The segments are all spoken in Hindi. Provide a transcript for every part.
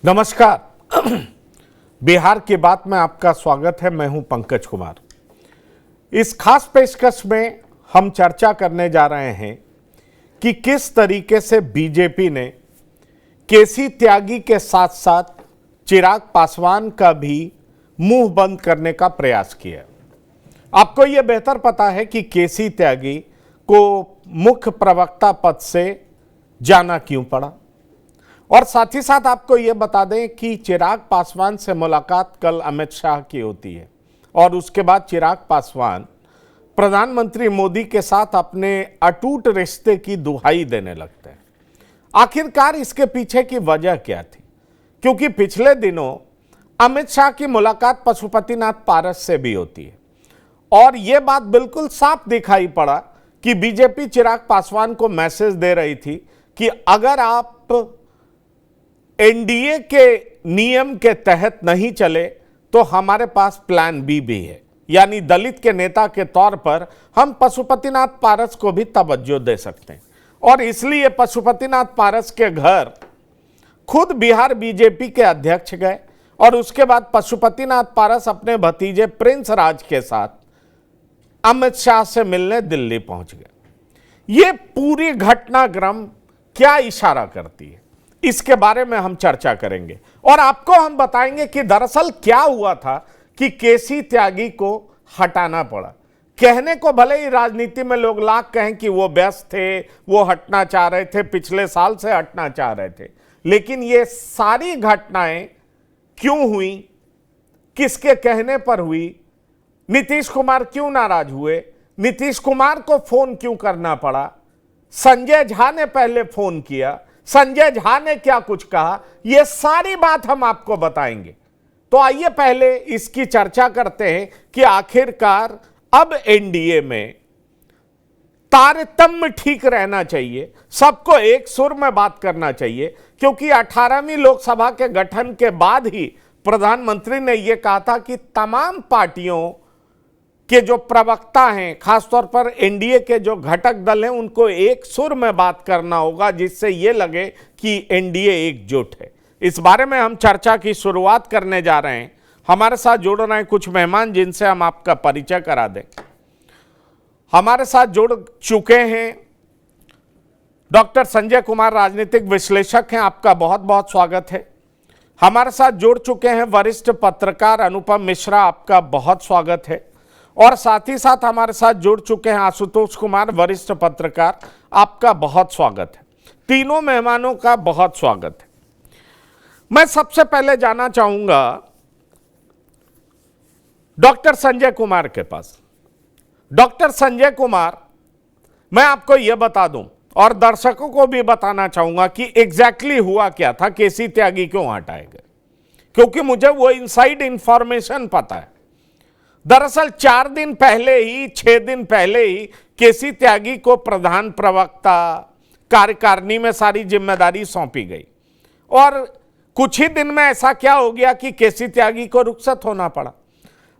नमस्कार। बिहार की बात में आपका स्वागत है। मैं हूं पंकज कुमार। इस खास पेशकश में हम चर्चा करने जा रहे हैं कि किस तरीके से बीजेपी ने केसी त्यागी के साथ साथ चिराग पासवान का भी मुंह बंद करने का प्रयास किया। आपको यह बेहतर पता है कि केसी त्यागी को मुख्य प्रवक्ता पद से जाना क्यों पड़ा, और साथ ही साथ आपको यह बता दें कि चिराग पासवान से मुलाकात कल अमित शाह की होती है और उसके बाद चिराग पासवान प्रधानमंत्री मोदी के साथ अपने अटूट रिश्ते की दुहाई देने लगते हैं। आखिरकार इसके पीछे की वजह क्या थी? क्योंकि पिछले दिनों अमित शाह की मुलाकात पशुपतिनाथ पारस से भी होती है और यह बात बिल्कुल साफ दिखाई पड़ा कि बीजेपी चिराग पासवान को मैसेज दे रही थी कि अगर आप एनडीए के नियम के तहत नहीं चले तो हमारे पास प्लान बी भी है, यानी दलित के नेता के तौर पर हम पशुपतिनाथ पारस को भी तवज्जो दे सकते हैं। और इसलिए पशुपतिनाथ पारस के घर खुद बिहार बीजेपी के अध्यक्ष गए और उसके बाद पशुपतिनाथ पारस अपने भतीजे प्रिंस राज के साथ अमित शाह से मिलने दिल्ली पहुंच गए। यह पूरी घटनाक्रम क्या इशारा करती है, इसके बारे में हम चर्चा करेंगे और आपको हम बताएंगे कि दरअसल क्या हुआ था कि केसी त्यागी को हटाना पड़ा। कहने को भले ही राजनीति में लोग लाख कहें कि वो व्यस्त थे, वो हटना चाह रहे थे, पिछले साल से हटना चाह रहे थे, लेकिन ये सारी घटनाएं क्यों हुई, किसके कहने पर हुई, नीतीश कुमार क्यों नाराज हुए, नीतीश कुमार को फोन क्यों करना पड़ा, संजय झा ने पहले फोन किया, संजय झा ने क्या कुछ कहा, यह सारी बात हम आपको बताएंगे। तो आइए पहले इसकी चर्चा करते हैं कि आखिरकार अब एनडीए में तारतम्य ठीक रहना चाहिए, सबको एक सुर में बात करना चाहिए, क्योंकि 18वीं लोकसभा के गठन के बाद ही प्रधानमंत्री ने यह कहा था कि तमाम पार्टियों के जो प्रवक्ता हैं, खासतौर पर एनडीए के जो घटक दल हैं, उनको एक सुर में बात करना होगा जिससे यह लगे कि एनडीए एकजुट है। इस बारे में हम चर्चा की शुरुआत करने जा रहे हैं। हमारे साथ जुड़ रहे हैं कुछ मेहमान जिनसे हम आपका परिचय करा दें। हमारे साथ जुड़ चुके हैं डॉक्टर संजय कुमार, राजनीतिक विश्लेषक हैं, आपका बहुत बहुत स्वागत है। हमारे साथ जुड़ चुके हैं वरिष्ठ पत्रकार अनुपम मिश्रा, आपका बहुत स्वागत है। और साथ ही साथ हमारे साथ जुड़ चुके हैं आशुतोष कुमार, वरिष्ठ पत्रकार, आपका बहुत स्वागत है। तीनों मेहमानों का बहुत स्वागत है। मैं सबसे पहले जाना चाहूंगा डॉक्टर संजय कुमार के पास। डॉक्टर संजय कुमार, मैं आपको यह बता दूं और दर्शकों को भी बताना चाहूंगा कि एग्जैक्टली हुआ क्या था, केसी त्यागी क्यों हटाए गए, क्योंकि मुझे वो इनसाइड इंफॉर्मेशन पता है। दरअसल 4 दिन पहले ही, 6 दिन पहले ही केसी त्यागी को प्रधान प्रवक्ता, कार्यकारिणी में सारी जिम्मेदारी सौंपी गई और कुछ ही दिन में ऐसा क्या हो गया कि केसी त्यागी को रुखसत होना पड़ा।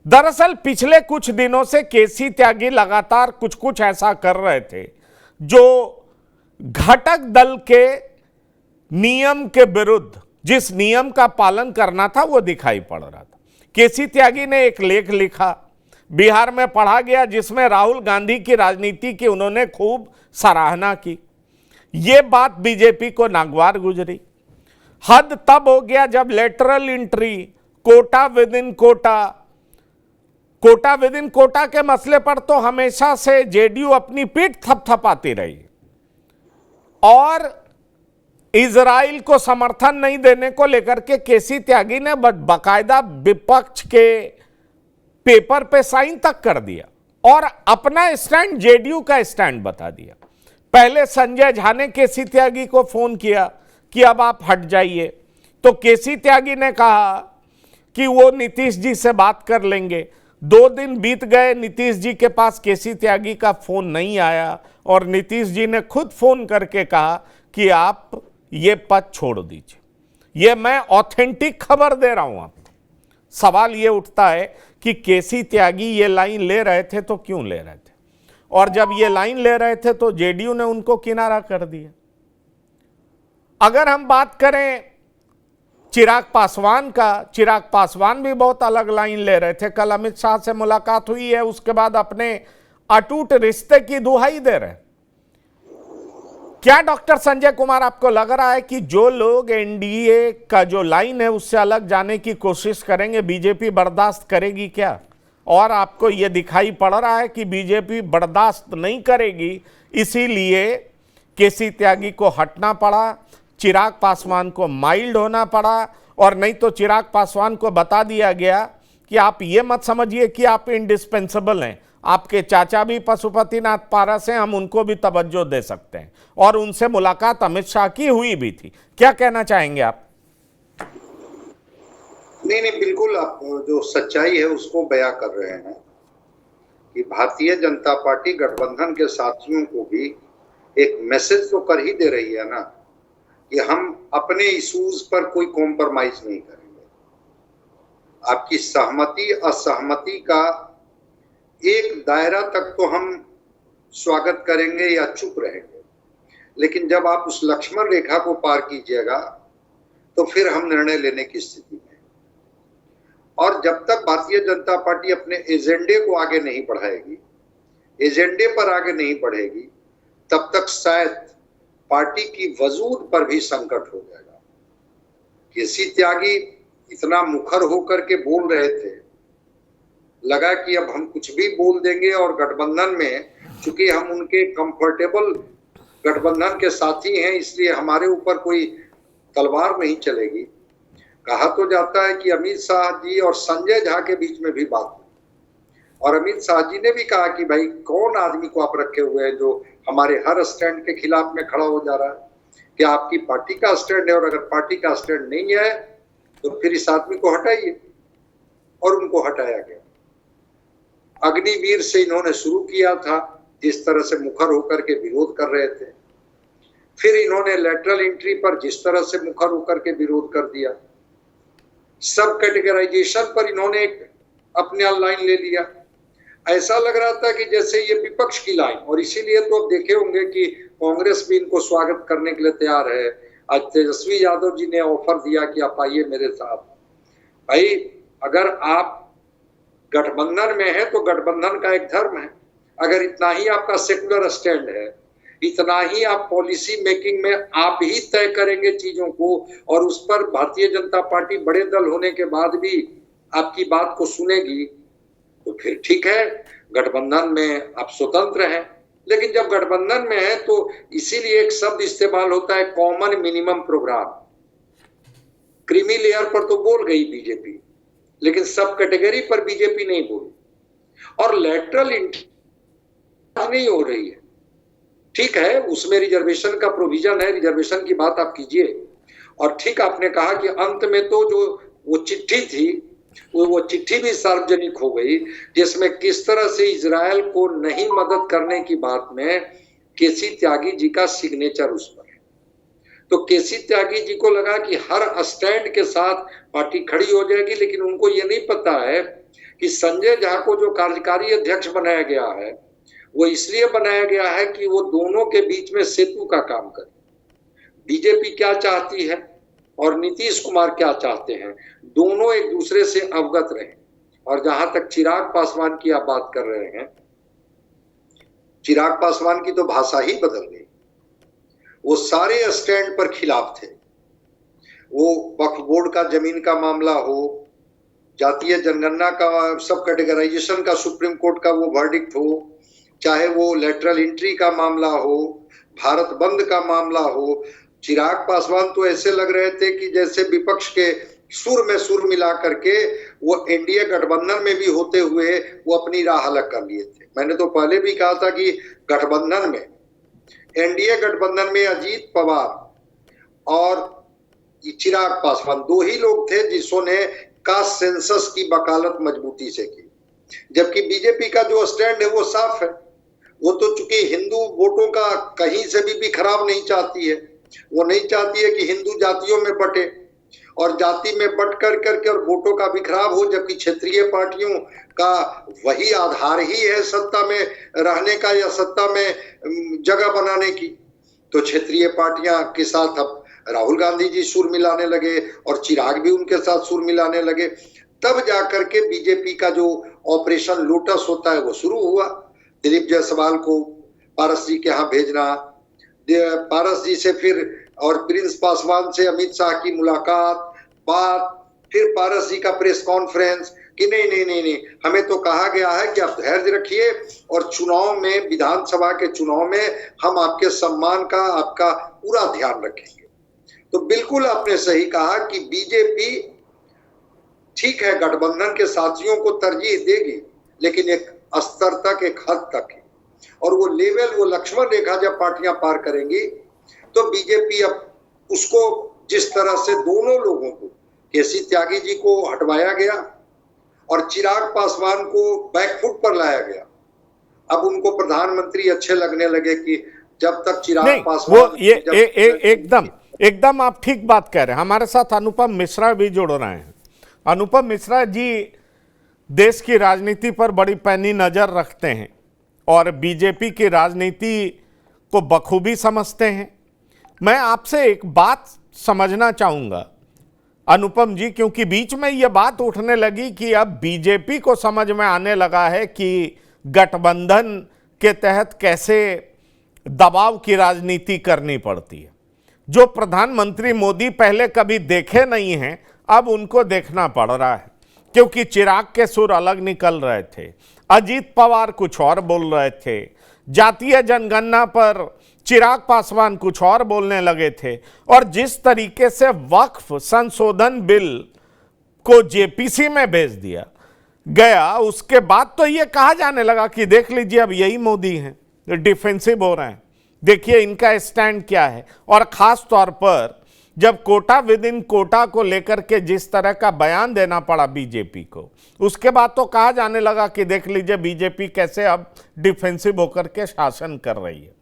दरअसल पिछले कुछ दिनों से केसी त्यागी लगातार कुछ कुछ ऐसा कर रहे थे जो घटक दल के नियम के विरुद्ध, जिस नियम का पालन करना था वो दिखाई पड़ रहा था। केसी त्यागी ने एक लेख लिखा, बिहार में पढ़ा गया, जिसमें राहुल गांधी की राजनीति की उन्होंने खूब सराहना की। यह बात बीजेपी को नागवार गुजरी। हद तब हो गया जब lateral entry, quota within quota, quota within quota के मसले पर तो हमेशा से जेडीयू अपनी पीठ थपथपाती रही और इजराइल को समर्थन नहीं देने को लेकर के केसी त्यागी ने बाकायदा विपक्ष के पेपर पे साइन तक कर दिया और अपना स्टैंड, जेडीयू का स्टैंड बता दिया। पहले संजय झा ने केसी त्यागी को फोन किया कि अब आप हट जाइए, तो केसी त्यागी ने कहा कि वो नीतीश जी से बात कर लेंगे। 2 दिन बीत गए, नीतीश जी के पास केसी त्यागी का फोन नहीं आया और नीतीश जी ने खुद फोन करके कहा कि आप ये पद छोड़ दीजिए। ये मैं ऑथेंटिक खबर दे रहा हूं आपको। सवाल ये उठता है कि केसी त्यागी ये लाइन ले रहे थे तो क्यों ले रहे थे, और जब ये लाइन ले रहे थे तो जेडीयू ने उनको किनारा कर दिया। अगर हम बात करें चिराग पासवान भी बहुत अलग लाइन ले रहे थे। कल अमित शाह से मुलाकात हुई है, उसके बाद अपने अटूट रिश्ते की दुहाई दे रहे हैं। क्या डॉक्टर संजय कुमार आपको लग रहा है कि जो लोग एनडीए का जो लाइन है उससे अलग जाने की कोशिश करेंगे, बीजेपी बर्दाश्त करेगी क्या? और आपको यह दिखाई पड़ रहा है कि बीजेपी बर्दाश्त नहीं करेगी, इसीलिए केसी त्यागी को हटना पड़ा, चिराग पासवान को माइल्ड होना पड़ा, और नहीं तो चिराग पासवान को बता दिया गया कि आप ये मत समझिए कि आप इंडिस्पेंसेबल हैं, आपके चाचा भी पशुपतिनाथ पारस हैं, हम उनको भी तवज्जो दे सकते हैं। और उनसे मुलाकात अमित शाह की हुई भी थी। क्या कहना चाहेंगे आप? नहीं, बिल्कुल आप जो सच्चाई है उसको बयां कर रहे हैं कि भारतीय जनता पार्टी गठबंधन के साथियों को भी एक मैसेज तो कर ही दे रही है ना कि हम अपने इश्यूज पर कोई कॉम्प्रोमाइज नहीं करेंगे। आपकी सहमति असहमति का एक दायरा तक तो हम स्वागत करेंगे या चुप रहेंगे, लेकिन जब आप उस लक्ष्मण रेखा को पार कीजिएगा तो फिर हम निर्णय लेने की स्थिति में। और जब तक भारतीय जनता पार्टी अपने एजेंडे को आगे नहीं बढ़ाएगी, एजेंडे पर आगे नहीं बढ़ेगी, तब तक शायद पार्टी की वजूद पर भी संकट हो जाएगा। केसी त्यागी इतना मुखर होकर के बोल रहे थे, लगा कि अब हम कुछ भी बोल देंगे और गठबंधन में, चूंकि हम उनके कंफर्टेबल गठबंधन के साथी हैं, इसलिए हमारे ऊपर कोई तलवार नहीं चलेगी। कहा तो जाता है कि अमित शाह जी और संजय झा के बीच में भी बात हुई, और अमित शाह जी ने भी कहा कि भाई कौन आदमी को आप रखे हुए हैं जो हमारे हर स्टैंड के खिलाफ में खड़ा हो जा रहा है? क्या आपकी पार्टी का स्टैंड है? और अगर पार्टी का स्टैंड नहीं है तो फिर इस आदमी को हटाइए। और उनको हटाया गया। अग्निवीर से इन्होंने शुरू किया था, जिस तरह से मुखर होकर के विरोध कर रहे थे, फिर इन्होंने लेटरल एंट्री पर जिस तरह से मुखर होकर के विरोध कर दिया, सब कैटेगराइजेशन पर इन्होंने अपने लाइन ले लिया। ऐसा लग रहा था कि जैसे ये विपक्ष की लाइन, और इसीलिए तो आप देखे होंगे कि कांग्रेस भी इनको स्वागत करने के लिए तैयार है। आज तेजस्वी यादव जी ने ऑफर दिया कि आप आइए मेरे साथ। भाई अगर आप गठबंधन में है तो गठबंधन का एक धर्म है। अगर इतना ही आपका सेकुलर स्टैंड है, इतना ही आप पॉलिसी मेकिंग में आप ही तय करेंगे चीजों को, और उस पर भारतीय जनता पार्टी बड़े दल होने के बाद भी आपकी बात को सुनेगी, तो फिर ठीक है, गठबंधन में आप स्वतंत्र हैं। लेकिन जब गठबंधन में है तो इसीलिए एक शब्द इस्तेमाल होता है, common minimum programme. Creamy layer पर तो बोल गई बीजेपी, लेकिन सब कैटेगरी पर बीजेपी नहीं बोली, और लेटरल एंट्री नहीं हो रही है। ठीक है, उसमें रिजर्वेशन का प्रोविजन है, रिजर्वेशन की बात आप कीजिए। और ठीक आपने कहा कि अंत में तो जो वो चिट्ठी थी, वो चिट्ठी भी सार्वजनिक हो गई, जिसमें किस तरह से इजरायल को नहीं मदद करने की बात में केसी त्यागी जी का सिग्नेचर उस पर है। तो केसी त्यागी जी को लगा कि हर स्टैंड के साथ पार्टी खड़ी हो जाएगी, लेकिन उनको ये नहीं पता है कि संजय झा को जो कार्यकारी अध्यक्ष बनाया गया है, वो इसलिए बनाया गया है कि वो दोनों के बीच में सेतु का काम करे। बीजेपी क्या चाहती है और नीतीश कुमार क्या चाहते हैं, दोनों एक दूसरे से अवगत रहे। और जहां तक चिराग पासवान की आप बात कर रहे हैं, चिराग पासवान की तो भाषा ही बदल गई। वो सारे स्टैंड पर खिलाफ थे। वो वक्फ बोर्ड का जमीन का मामला हो, जातीय जनगणना का, सब कैटेगराइजेशन का सुप्रीम कोर्ट का वो वर्डिक्ट हो, चाहे वो लेटरल एंट्री का मामला हो, भारत बंद का मामला हो, चिराग पासवान तो ऐसे लग रहे थे कि जैसे विपक्ष के सुर में सुर मिला करके वो एनडीए गठबंधन में भी होते हुए वो अपनी राह अलग कर लिए थे। मैंने तो पहले भी कहा था कि गठबंधन में, एनडीए गठबंधन में अजीत पवार और चिराग पासवान दो ही लोग थे जिन्होंने कास्ट सेंसस की वकालत मजबूती से की, जबकि बीजेपी का जो स्टैंड है वो साफ है। वो तो चूंकि हिंदू वोटों का कहीं से भी बिखराव नहीं चाहती है। वो नहीं चाहती है कि हिंदू जातियों में बटे और जाति में बट करके और वोटों का बिखराव हो, जबकि क्षेत्रीय पार्टियों का वही आधार ही है सत्ता में रहने का या सत्ता में जगह बनाने की। तो क्षेत्रीय पार्टियां के साथ अब राहुल गांधी जी सुर मिलाने लगे और चिराग भी उनके साथ सुर मिलाने लगे, तब जाकर के बीजेपी का जो ऑपरेशन लोटस होता है वो शुरू हुआ। दिलीप जायसवाल को पारस जी के यहाँ भेजना, पारस जी से फिर और प्रिंस पासवान से अमित शाह की मुलाकात, बात, फिर पारस जी का प्रेस कॉन्फ्रेंस कि नहीं नहीं नहीं नहीं, हमें तो कहा गया है कि आप धैर्य रखिए और चुनाव में, विधानसभा के चुनाव में हम आपके सम्मान का, आपका पूरा ध्यान रखेंगे। तो बिल्कुल आपने सही कहा कि बीजेपी ठीक है गठबंधन के साथियों को तरजीह देगी, लेकिन एक स्तर तक, एक हद तक ही, और वो लेवल, वो लक्ष्मण रेखा जब पार्टियां पार करेंगी तो बीजेपी अब उसको, जिस तरह से दोनों लोगों को, केसी त्यागी जी को हटवाया गया और चिराग पासवान को बैकफुट पर लाया गया, अब उनको प्रधानमंत्री अच्छे लगने लगे कि जब तक चिराग पासवान, वो ये एकदम एकदम आप ठीक बात कह रहे हैं। हमारे साथ अनुपम मिश्रा भी जुड़ रहे हैं। अनुपम मिश्रा जी देश की राजनीति पर बड़ी पैनी नजर रखते हैं और बीजेपी की राजनीति को बखूबी समझते हैं। मैं आपसे एक बात समझना चाहूंगा अनुपम जी, क्योंकि बीच में यह बात उठने लगी कि अब बीजेपी को समझ में आने लगा है कि गठबंधन के तहत कैसे दबाव की राजनीति करनी पड़ती है। जो प्रधानमंत्री मोदी पहले कभी देखे नहीं हैं, अब उनको देखना पड़ रहा है, क्योंकि चिराग के सुर अलग निकल रहे थे, अजीत पवार कुछ और बोल रहे थे, जातीय जनगणना पर चिराग पासवान कुछ और बोलने लगे थे, और जिस तरीके से वक्फ संशोधन बिल को जेपीसी में भेज दिया गया, उसके बाद तो यह कहा जाने लगा कि देख लीजिए अब यही मोदी हैं, डिफेंसिव हो रहे हैं, देखिए इनका स्टैंड क्या है। और खास तौर पर जब कोटा विद इन कोटा को लेकर के जिस तरह का बयान देना पड़ा बीजेपी को, उसके बाद तो कहा जाने लगा कि देख लीजिए बीजेपी कैसे अब डिफेंसिव होकर के शासन कर रही है।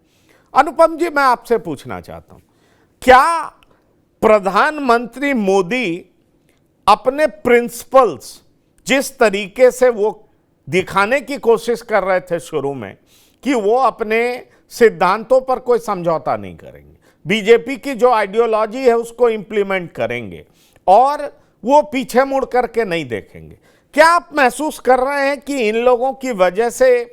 अनुपम जी, मैं आपसे पूछना चाहता हूं, क्या प्रधानमंत्री मोदी अपने प्रिंसिपल्स, जिस तरीके से वो दिखाने की कोशिश कर रहे थे शुरू में कि वो अपने सिद्धांतों पर कोई समझौता नहीं करेंगे, बीजेपी की जो आइडियोलॉजी है उसको इंप्लीमेंट करेंगे और वो पीछे मुड़ करके नहीं देखेंगे, क्या आप महसूस कर रहे हैं कि इन लोगों की वजह से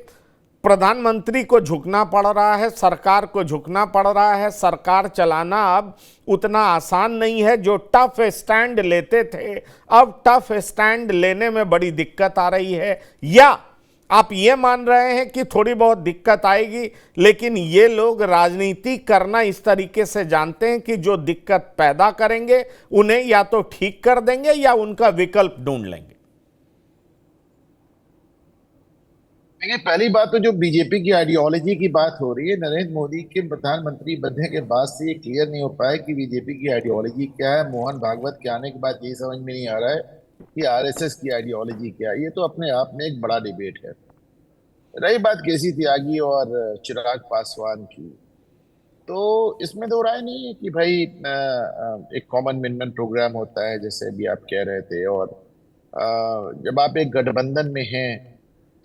प्रधानमंत्री को झुकना पड़ रहा है, सरकार को झुकना पड़ रहा है, सरकार चलाना अब उतना आसान नहीं है? जो टफ स्टैंड लेते थे अब टफ स्टैंड लेने में बड़ी दिक्कत आ रही है, या आप ये मान रहे हैं कि थोड़ी बहुत दिक्कत आएगी लेकिन ये लोग राजनीति करना इस तरीके से जानते हैं कि जो दिक्कत पैदा करेंगे उन्हें या तो ठीक कर देंगे या उनका विकल्प ढूंढ लेंगे? देखिए, पहली बात तो जो बीजेपी की आइडियोलॉजी की बात हो रही है, नरेंद्र मोदी के प्रधानमंत्री बनने के बाद से ये क्लियर नहीं हो पाया कि बीजेपी की आइडियोलॉजी क्या है। मोहन भागवत के आने के बाद ये समझ में नहीं आ रहा है कि आरएसएस की आइडियोलॉजी क्या है। ये तो अपने आप में एक बड़ा डिबेट है। रही बात केसी त्यागी और चिराग पासवान की, तो इसमें दो राय नहीं है कि भाई एक कॉमन मिनिमम प्रोग्राम होता है जैसे अभी आप कह रहे थे, और जब आप एक गठबंधन में हैं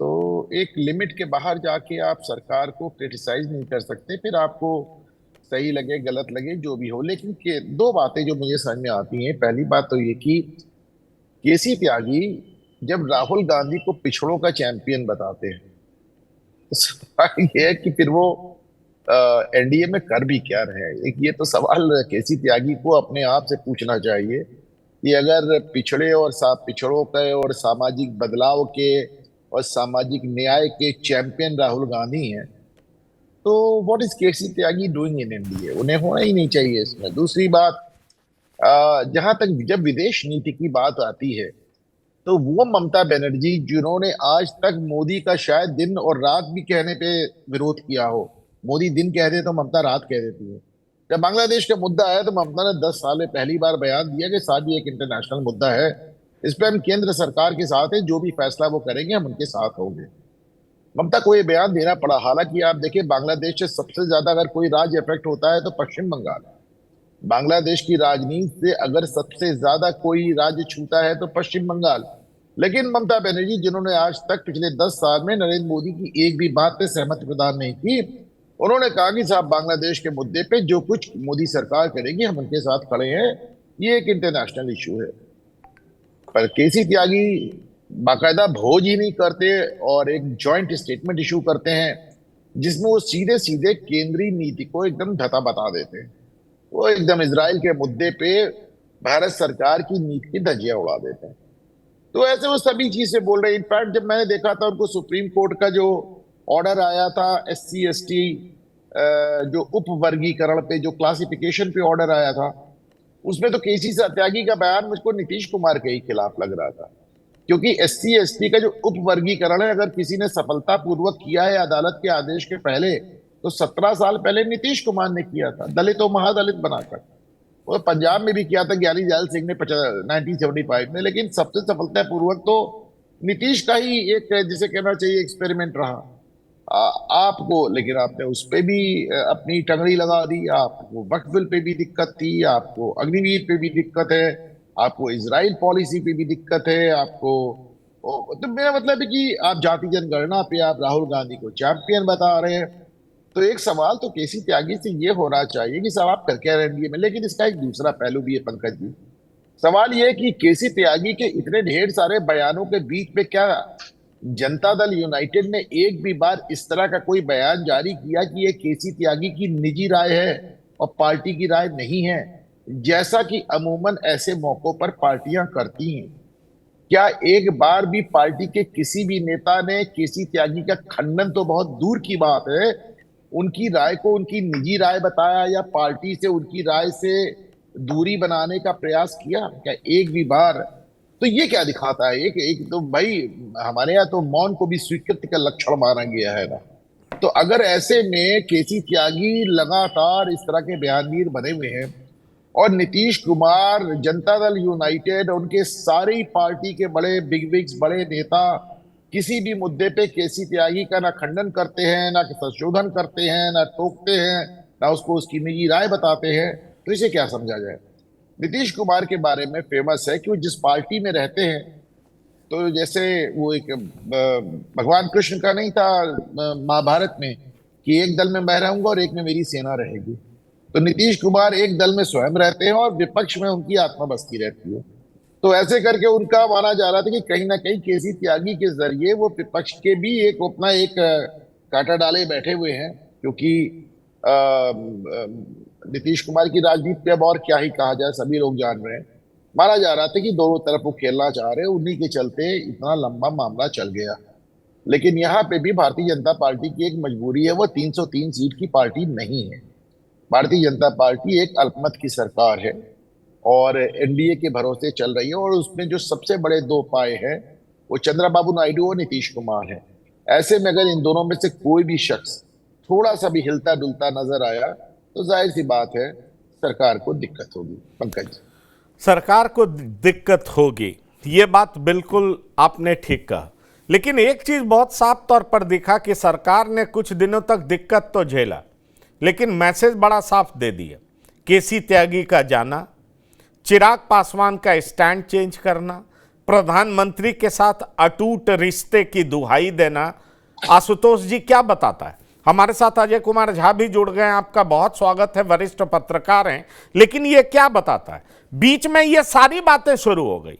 तो एक लिमिट के बाहर जाके आप सरकार को क्रिटिसाइज नहीं कर सकते, फिर आपको सही लगे गलत लगे जो भी हो। लेकिन दो बातें जो मुझे समझ में आती हैं, पहली बात तो ये कि केसी त्यागी जब राहुल गांधी को पिछड़ों का चैंपियन बताते हैं तो सवाल ये है कि फिर वो एनडीए में कर भी क्या रहे हैं। एक ये तो सवाल केसी त्यागी को अपने आप से पूछना चाहिए कि अगर पिछड़े और पिछड़ों के और सामाजिक बदलाव के और सामाजिक न्याय के चैंपियन राहुल गांधी हैं, तो what is KC Tyagi doing in NDA? उन्हें होना ही नहीं चाहिए इसमें। दूसरी बात, जहां तक जब विदेश नीति की बात आती है तो वो ममता बनर्जी जिन्होंने आज तक मोदी का शायद दिन और रात भी कहने पे विरोध किया हो, मोदी दिन कह दे तो ममता रात कह देती है। जब बांग्लादेश का मुद्दा आया तो ममता ने 10 साल पहली बार बयान दिया कि शादी एक इंटरनेशनल मुद्दा है, इस पर हम केंद्र सरकार के साथ है, जो भी फैसला वो करेंगे हम उनके साथ होंगे। ममता को ये बयान देना पड़ा। हालांकि आप देखिए, बांग्लादेश से सबसे ज्यादा अगर कोई राज्य इफेक्ट होता है तो पश्चिम बंगाल, बांग्लादेश की राजनीति से अगर सबसे ज्यादा कोई राज्य छूता है तो पश्चिम बंगाल। लेकिन ममता बनर्जी जिन्होंने आज तक पिछले 10 साल में नरेंद्र मोदी की एक भी बात पे सहमति प्रदान नहीं की, उन्होंने कहा कि साहब बांग्लादेश के मुद्दे पे जो कुछ मोदी सरकार करेगी हम उनके साथ खड़े हैं, ये एक इंटरनेशनल इशू है। पर केसी त्यागी बाकायदा भोज ही नहीं करते और एक जॉइंट स्टेटमेंट इशू करते हैं जिसमें वो सीधे सीधे केंद्रीय नीति को एकदम धता बता देते हैं। वो एकदम इजराइल के मुद्दे पे भारत सरकार की नीति की धज्जियां उड़ा देते हैं। तो ऐसे वो सभी चीजें बोल रहे हैं। इनफैक्ट जब मैंने देखा था उनको सुप्रीम कोर्ट का जो ऑर्डर आया था SC ST जो उप वर्गीकरण पे, जो क्लासिफिकेशन पे ऑर्डर आया था, उसमें तो केसी त्यागी का बयान मुझको नीतीश कुमार के ही खिलाफ लग रहा था। क्योंकि SC ST का जो उप वर्गीकरण है, अगर किसी ने सफलतापूर्वक किया है अदालत के आदेश के पहले, तो 17 साल पहले नीतीश कुमार ने किया था, दलित और महादलित बनाकर। वो पंजाब में भी किया था ज्ञानी जैल सिंह ने 1975 में। लेकिन सबसे सफलतापूर्वक तो नीतीश का ही एक, जिसे कहना चाहिए, एक्सपेरिमेंट रहा। आपको, लेकिन आपने उस पे भी अपनी टंगड़ी लगा दी। आपको वक्फ बिल पे भी दिक्कत थी, आपको अग्निवीर पे भी दिक्कत है, आपको इजराइल पॉलिसी पे भी दिक्कत है, आपको तो मेरा मतलब है कि आप जाति जनगणना पे आप राहुल गांधी को चैंपियन बता रहे हैं। तो एक सवाल तो केसी त्यागी से ये होना चाहिए कि साहब आप कर क्या रहे हैं एनडीए में। लेकिन इसका एक दूसरा पहलू भी है पंकज जी। सवाल ये है कि केसी त्यागी के इतने ढेर सारे बयानों के बीच में क्या जनता दल यूनाइटेड ने एक भी बार इस तरह का कोई बयान जारी किया कि ये केसी त्यागी की निजी राय है और पार्टी की राय नहीं है, जैसा कि अमूमन ऐसे मौकों पर पार्टियां करती हैं? क्या एक बार भी पार्टी के किसी भी नेता ने केसी त्यागी का खंडन, तो बहुत दूर की बात है, उनकी राय को उनकी निजी राय बताया या पार्टी से उनकी राय से दूरी बनाने का प्रयास किया? क्या एक भी बार? तो ये क्या दिखाता है? एक तो भाई हमारे यहाँ तो मौन को भी स्वीकृति का लक्षण माना गया है ना। तो अगर ऐसे में केसी त्यागी लगातार इस तरह के बयानवीर बने हुए हैं और नीतीश कुमार, जनता दल यूनाइटेड, उनके सारी पार्टी के बड़े बिगविग्स, बड़े नेता किसी भी मुद्दे पे केसी त्यागी का ना खंडन करते हैं, ना संशोधन करते हैं, ना टोकते हैं, ना उसको उसकी निजी राय बताते हैं, तो इसे क्या समझा जाए? नीतीश कुमार के बारे में फेमस है कि वो जिस पार्टी में रहते हैं, तो जैसे वो एक भगवान कृष्ण का नहीं था महाभारत में कि एक दल में मैं रहूंगा और एक में मेरी सेना रहेगी। तो नीतीश कुमार एक दल में स्वयं रहते हैं और विपक्ष में उनकी आत्मा बसती रहती है। तो ऐसे करके उनका माना जा रहा था कि कहीं ना कहीं केसी त्यागी के जरिए वो विपक्ष के भी एक अपना एक कांटा डाले बैठे हुए हैं। क्योंकि नीतीश कुमार की राजनीति पे अब और क्या ही कहा जाए, सभी लोग जान रहे हैं। माना जा रहा था कि दोनों तरफ वो खेलना चाह रहे हैं, उन्हीं के चलते इतना लंबा मामला चल गया। लेकिन यहाँ पे भी भारतीय जनता पार्टी की एक मजबूरी है, वो 303 सीट की पार्टी नहीं है। भारतीय जनता पार्टी एक अल्पमत की सरकार है और एनडीए के भरोसे चल रही है, और उसमें जो सबसे बड़े दो पाए हैं वो चंद्रबाबू नायडू और नीतीश कुमार है। ऐसे में अगर इन दोनों में से कोई भी शख्स थोड़ा सा भी हिलता डुलता नजर आया तो जाहिर सी बात है सरकार को दिक्कत होगी। पंकज, सरकार को दिक्कत होगी, ये बात बिल्कुल आपने ठीक कहा। लेकिन एक चीज बहुत साफ तौर पर दिखा कि सरकार ने कुछ दिनों तक दिक्कत तो झेला, लेकिन मैसेज बड़ा साफ दे दिया। केसी त्यागी का जाना, चिराग पासवान का स्टैंड चेंज करना, प्रधानमंत्री के साथ अटूट रिश्ते की दुहाई देना। आशुतोष जी क्या बताता है? हमारे साथ अजय कुमार झा भी जुड़ गए हैं, आपका बहुत स्वागत है, वरिष्ठ पत्रकार हैं। लेकिन ये क्या बताता है? बीच में ये सारी बातें शुरू हो गई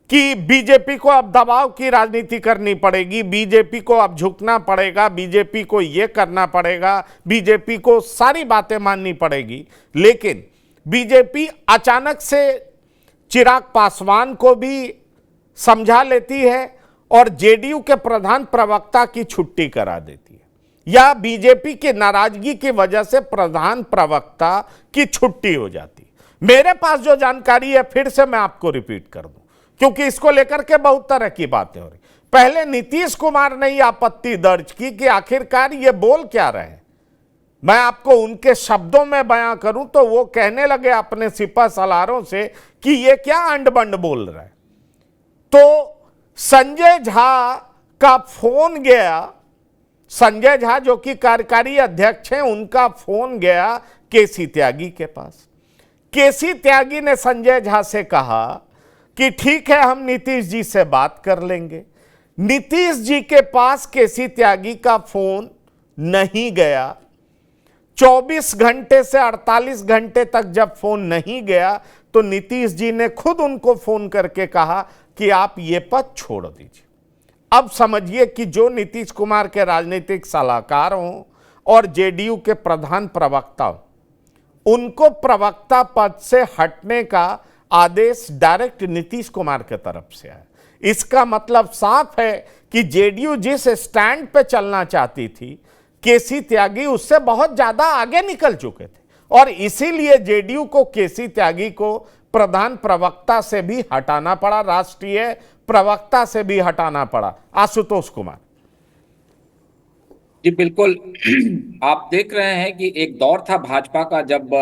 कि बीजेपी को अब दबाव की राजनीति करनी पड़ेगी, बीजेपी को अब झुकना पड़ेगा, बीजेपी को ये करना पड़ेगा, बीजेपी को सारी बातें माननी पड़ेगी। लेकिन बीजेपी अचानक से चिराग पासवान को भी समझा लेती है और जेडीयू के प्रधान प्रवक्ता की छुट्टी करा देती है, या बीजेपी की नाराजगी की वजह से प्रधान प्रवक्ता की छुट्टी हो जाती है। मेरे पास जो जानकारी है फिर से मैं आपको रिपीट कर दूं, क्योंकि इसको लेकर के बहुत तरह की बातें हो रही। पहले नीतीश कुमार ने यह आपत्ति दर्ज की कि आखिरकार ये बोल क्या रहे हैं। मैं आपको उनके शब्दों में बयां करूं तो वो कहने लगे अपने सिपह सलारों से कि ये क्या अंड-बंड बोल रहा है। तो संजय झा का फोन गया, संजय झा जो कि कार्यकारी अध्यक्ष हैं, उनका फोन गया केसी त्यागी के पास। केसी त्यागी ने संजय झा से कहा कि ठीक है, हम नीतीश जी से बात कर लेंगे। नीतीश जी के पास केसी त्यागी का फोन नहीं गया। 24 घंटे से 48 घंटे तक जब फोन नहीं गया तो नीतीश जी ने खुद उनको फोन करके कहा कि आप ये पद छोड़ दीजिए। अब समझिए कि जो नीतीश कुमार के राजनीतिक सलाहकार हों और जेडीयू के प्रधान प्रवक्ता हों, उनको प्रवक्ता पद से हटने का आदेश डायरेक्ट नीतीश कुमार के तरफ से आया। इसका मतलब साफ है कि जेडीयू जिस स्टैंड पे चलना चाहती थी, केसी त्यागी उससे बहुत ज्यादा आगे निकल चुके थे और इसीलिए जेडीयू को केसी त्यागी को प्रधान प्रवक्ता से भी हटाना पड़ा, राष्ट्रीय प्रवक्ता से भी हटाना पड़ा। आशुतोष कुमार जी बिल्कुल। आप देख रहे हैं कि एक दौर था भाजपा का जब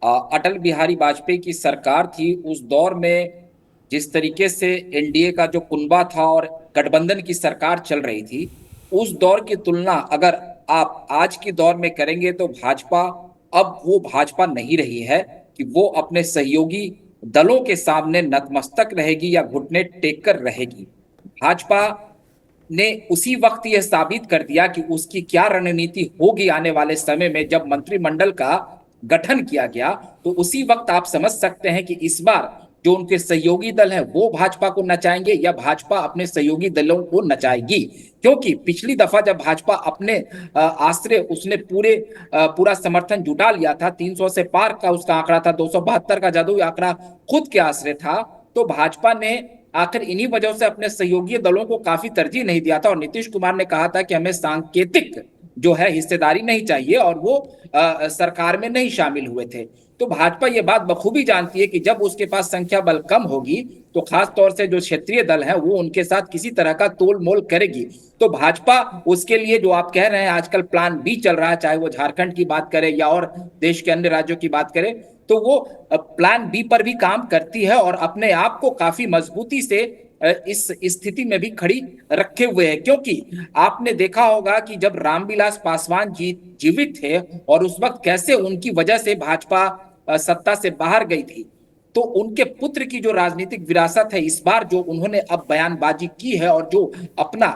अटल बिहारी वाजपेयी की सरकार थी। उस दौर में जिस तरीके से एनडीए का जो कुनबा था और गठबंधन की सरकार चल रही थी, उस दौर की तुलना अगर आप आज के दौर में करेंगे तो भाजपा अब वो भाजपा नहीं रही है कि वो अपने सहयोगी दलों के सामने नतमस्तक रहेगी या घुटने टेक कर रहेगी। भाजपा ने उसी वक्त यह साबित कर दिया कि उसकी क्या रणनीति होगी आने वाले समय में। जब मंत्रिमंडल का गठन किया गया तो उसी वक्त आप समझ सकते हैं कि इस बार जो उनके सहयोगी दल हैं वो भाजपा को नचाएंगे या भाजपा अपने सहयोगी दलों को नचाएगी। क्योंकि पिछली दफा जब भाजपा अपने आश्रय उसने पूरा समर्थन जुटा लिया था, 300 से पार का उसका आंकड़ा था, 272 का जादुई आंकड़ा खुद के आश्रय था, तो भाजपा ने आखिर इन्हीं वजह से अपने सहयोगी दलों को काफी तरजीह नहीं दिया था और नीतीश कुमार ने कहा था कि हमें सांकेतिक जो है हिस्सेदारी नहीं चाहिए और वो सरकार में नहीं शामिल हुए थे। तो भाजपा ये बात बखूबी जानती है कि जब उसके पास संख्या बल कम होगी तो खास तौर से जो क्षेत्रीय दल हैं वो उनके साथ किसी तरह का तोल मोल करेगी। तो भाजपा उसके लिए जो आप कह रहे हैं आजकल प्लान बी चल रहा है, चाहे वो झारखंड की बात करे या और देश के अन्य राज्यों की बात करे, तो वो प्लान बी पर भी काम करती है और अपने आप को काफी मजबूती से इस स्थिति में भी खड़ी रखे हुए है। क्योंकि आपने देखा होगा कि जब रामविलास पासवान जी जीवित थे और उस वक्त कैसे उनकी वजह से भाजपा सत्ता से बाहर गई थी, तो उनके पुत्र की जो राजनीतिक विरासत है इस बार जो उन्होंने अब बयानबाजी की है और जो अपना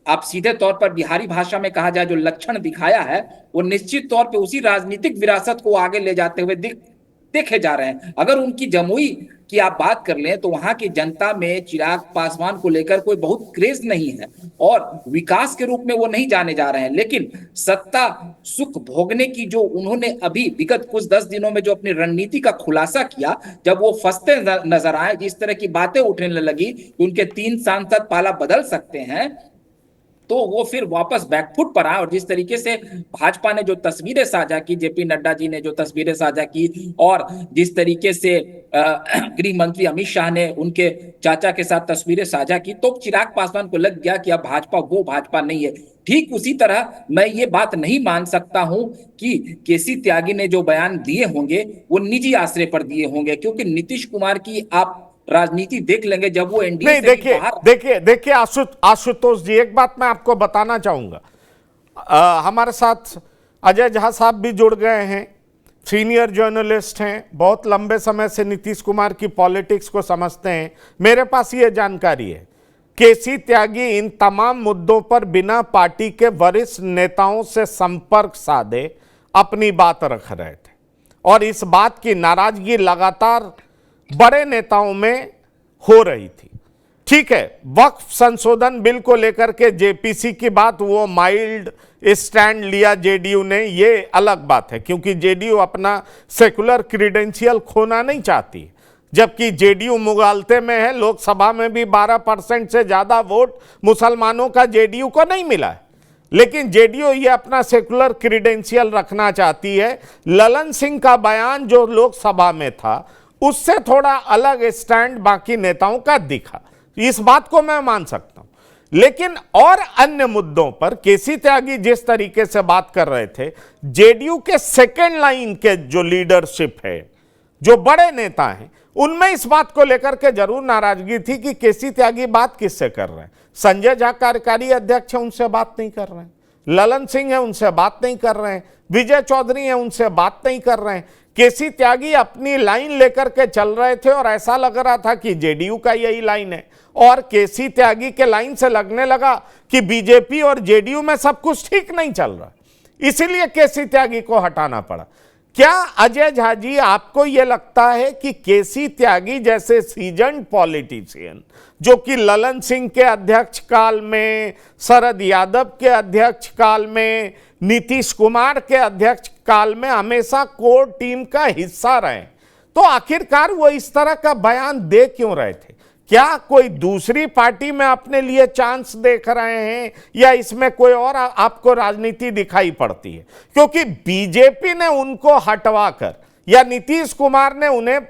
आप सीधे तौर पर बिहारी भाषा में कहा जाए जो लक्षण दिखाया है, वो निश्चित तौर पे उसी राजनीतिक विरासत को आगे ले जाते हुए देखे जा रहे हैं। अगर उनकी जमुई की आप बात कर लें तो वहां की जनता में चिराग पासवान को लेकर कोई बहुत क्रेज नहीं है और विकास के रूप में वो नहीं जाने जा रहे हैं, लेकिन सत्ता सुख भोगने की जो उन्होंने अभी विगत कुछ 10 दिनों में जो अपनी रणनीति का खुलासा किया, जब वो फंसते नजर आए, जिस तरह की बातें उठने लगी कि उनके 3 सांसद पाला बदल सकते हैं, तो वो फिर वापस बैकफुट पर आए। और जिस तरीके से भाजपा ने जो तस्वीरें साझा की, जेपी नड्डा जी ने जो तस्वीरें साझा की और जिस तरीके से गृह मंत्री अमित शाह ने उनके चाचा के साथ तस्वीरें साझा की, तो चिराग पासवान को लग गया कि अब भाजपा वो भाजपा नहीं है। ठीक उसी तरह मैं ये बात नहीं मान सकता हूं कि केसी त्यागी ने जो बयान दिए होंगे वो निजी आश्रय पर दिए होंगे, क्योंकि नीतीश कुमार की आप राजनीति देख लेंगे जब वो एनडीए नहीं, देखिए आशुतोष जी, एक बात मैं आपको बताना चाहूंगा। हमारे साथ अजय झा साहब भी जुड़ गए हैं, सीनियर जर्नलिस्ट हैं, बहुत लंबे समय से नीतीश कुमार की पॉलिटिक्स को समझते हैं। मेरे पास ये जानकारी है, केसी त्यागी इन तमाम मुद्दों पर बिना पार्टी के वरिष्ठ नेताओं से संपर्क साधे अपनी बात रख रहे थे और इस बात की नाराजगी लगातार बड़े नेताओं में हो रही थी। ठीक है, वक्फ संशोधन बिल को लेकर के जेपीसी की बात, वो माइल्ड स्टैंड लिया जेडीयू ने, ये अलग बात है, क्योंकि जेडीयू अपना सेकुलर क्रीडेंशियल खोना नहीं चाहती, जबकि जेडीयू मुगालते में है। लोकसभा में भी 12% से ज्यादा वोट मुसलमानों का जेडीयू को नहीं मिला है, लेकिन जेडीयू ये अपना सेकुलर क्रीडेंशियल रखना चाहती है। ललन सिंह का बयान जो लोकसभा में था उससे थोड़ा अलग स्टैंड बाकी नेताओं का दिखा, इस बात को मैं मान सकता हूं। लेकिन और अन्य मुद्दों पर केसी त्यागी जिस तरीके से बात कर रहे थे, जेडीयू के सेकेंड लाइन के जो लीडरशिप है, जो बड़े नेता हैं, उनमें इस बात को लेकर के जरूर नाराजगी थी कि केसी त्यागी बात किससे कर रहे हैं। संजय झा कार्यकारी अध्यक्ष है, उनसे बात नहीं कर रहे हैं, ललन सिंह है, उनसे बात नहीं कर रहे हैं, विजय चौधरी है, उनसे बात नहीं कर रहे हैं। केसी त्यागी अपनी लाइन लेकर के चल रहे थे और ऐसा लग रहा था कि जेडीयू का यही लाइन है, और केसी त्यागी के लाइन से लगने लगा कि बीजेपी और जेडीयू में सब कुछ ठीक नहीं चल रहा। इसीलिए केसी त्यागी को हटाना पड़ा। क्या अजय झा जी आपको यह लगता है कि केसी त्यागी जैसे सीजन्ड पॉलिटिशियन, जो कि ललन सिंह के अध्यक्ष काल में, शरद यादव के अध्यक्ष काल में, नीतीश कुमार के अध्यक्ष काल में हमेशा कोर टीम का हिस्सा रहे, तो आखिरकार वो इस तरह का बयान दे क्यों रहे थे? क्या कोई दूसरी पार्टी में अपने लिए चांस देख रहे हैं या इसमें कोई और आपको राजनीति दिखाई पड़ती है? क्योंकि बीजेपी ने उनको हटवाकर या नीतीश कुमार ने उन्हें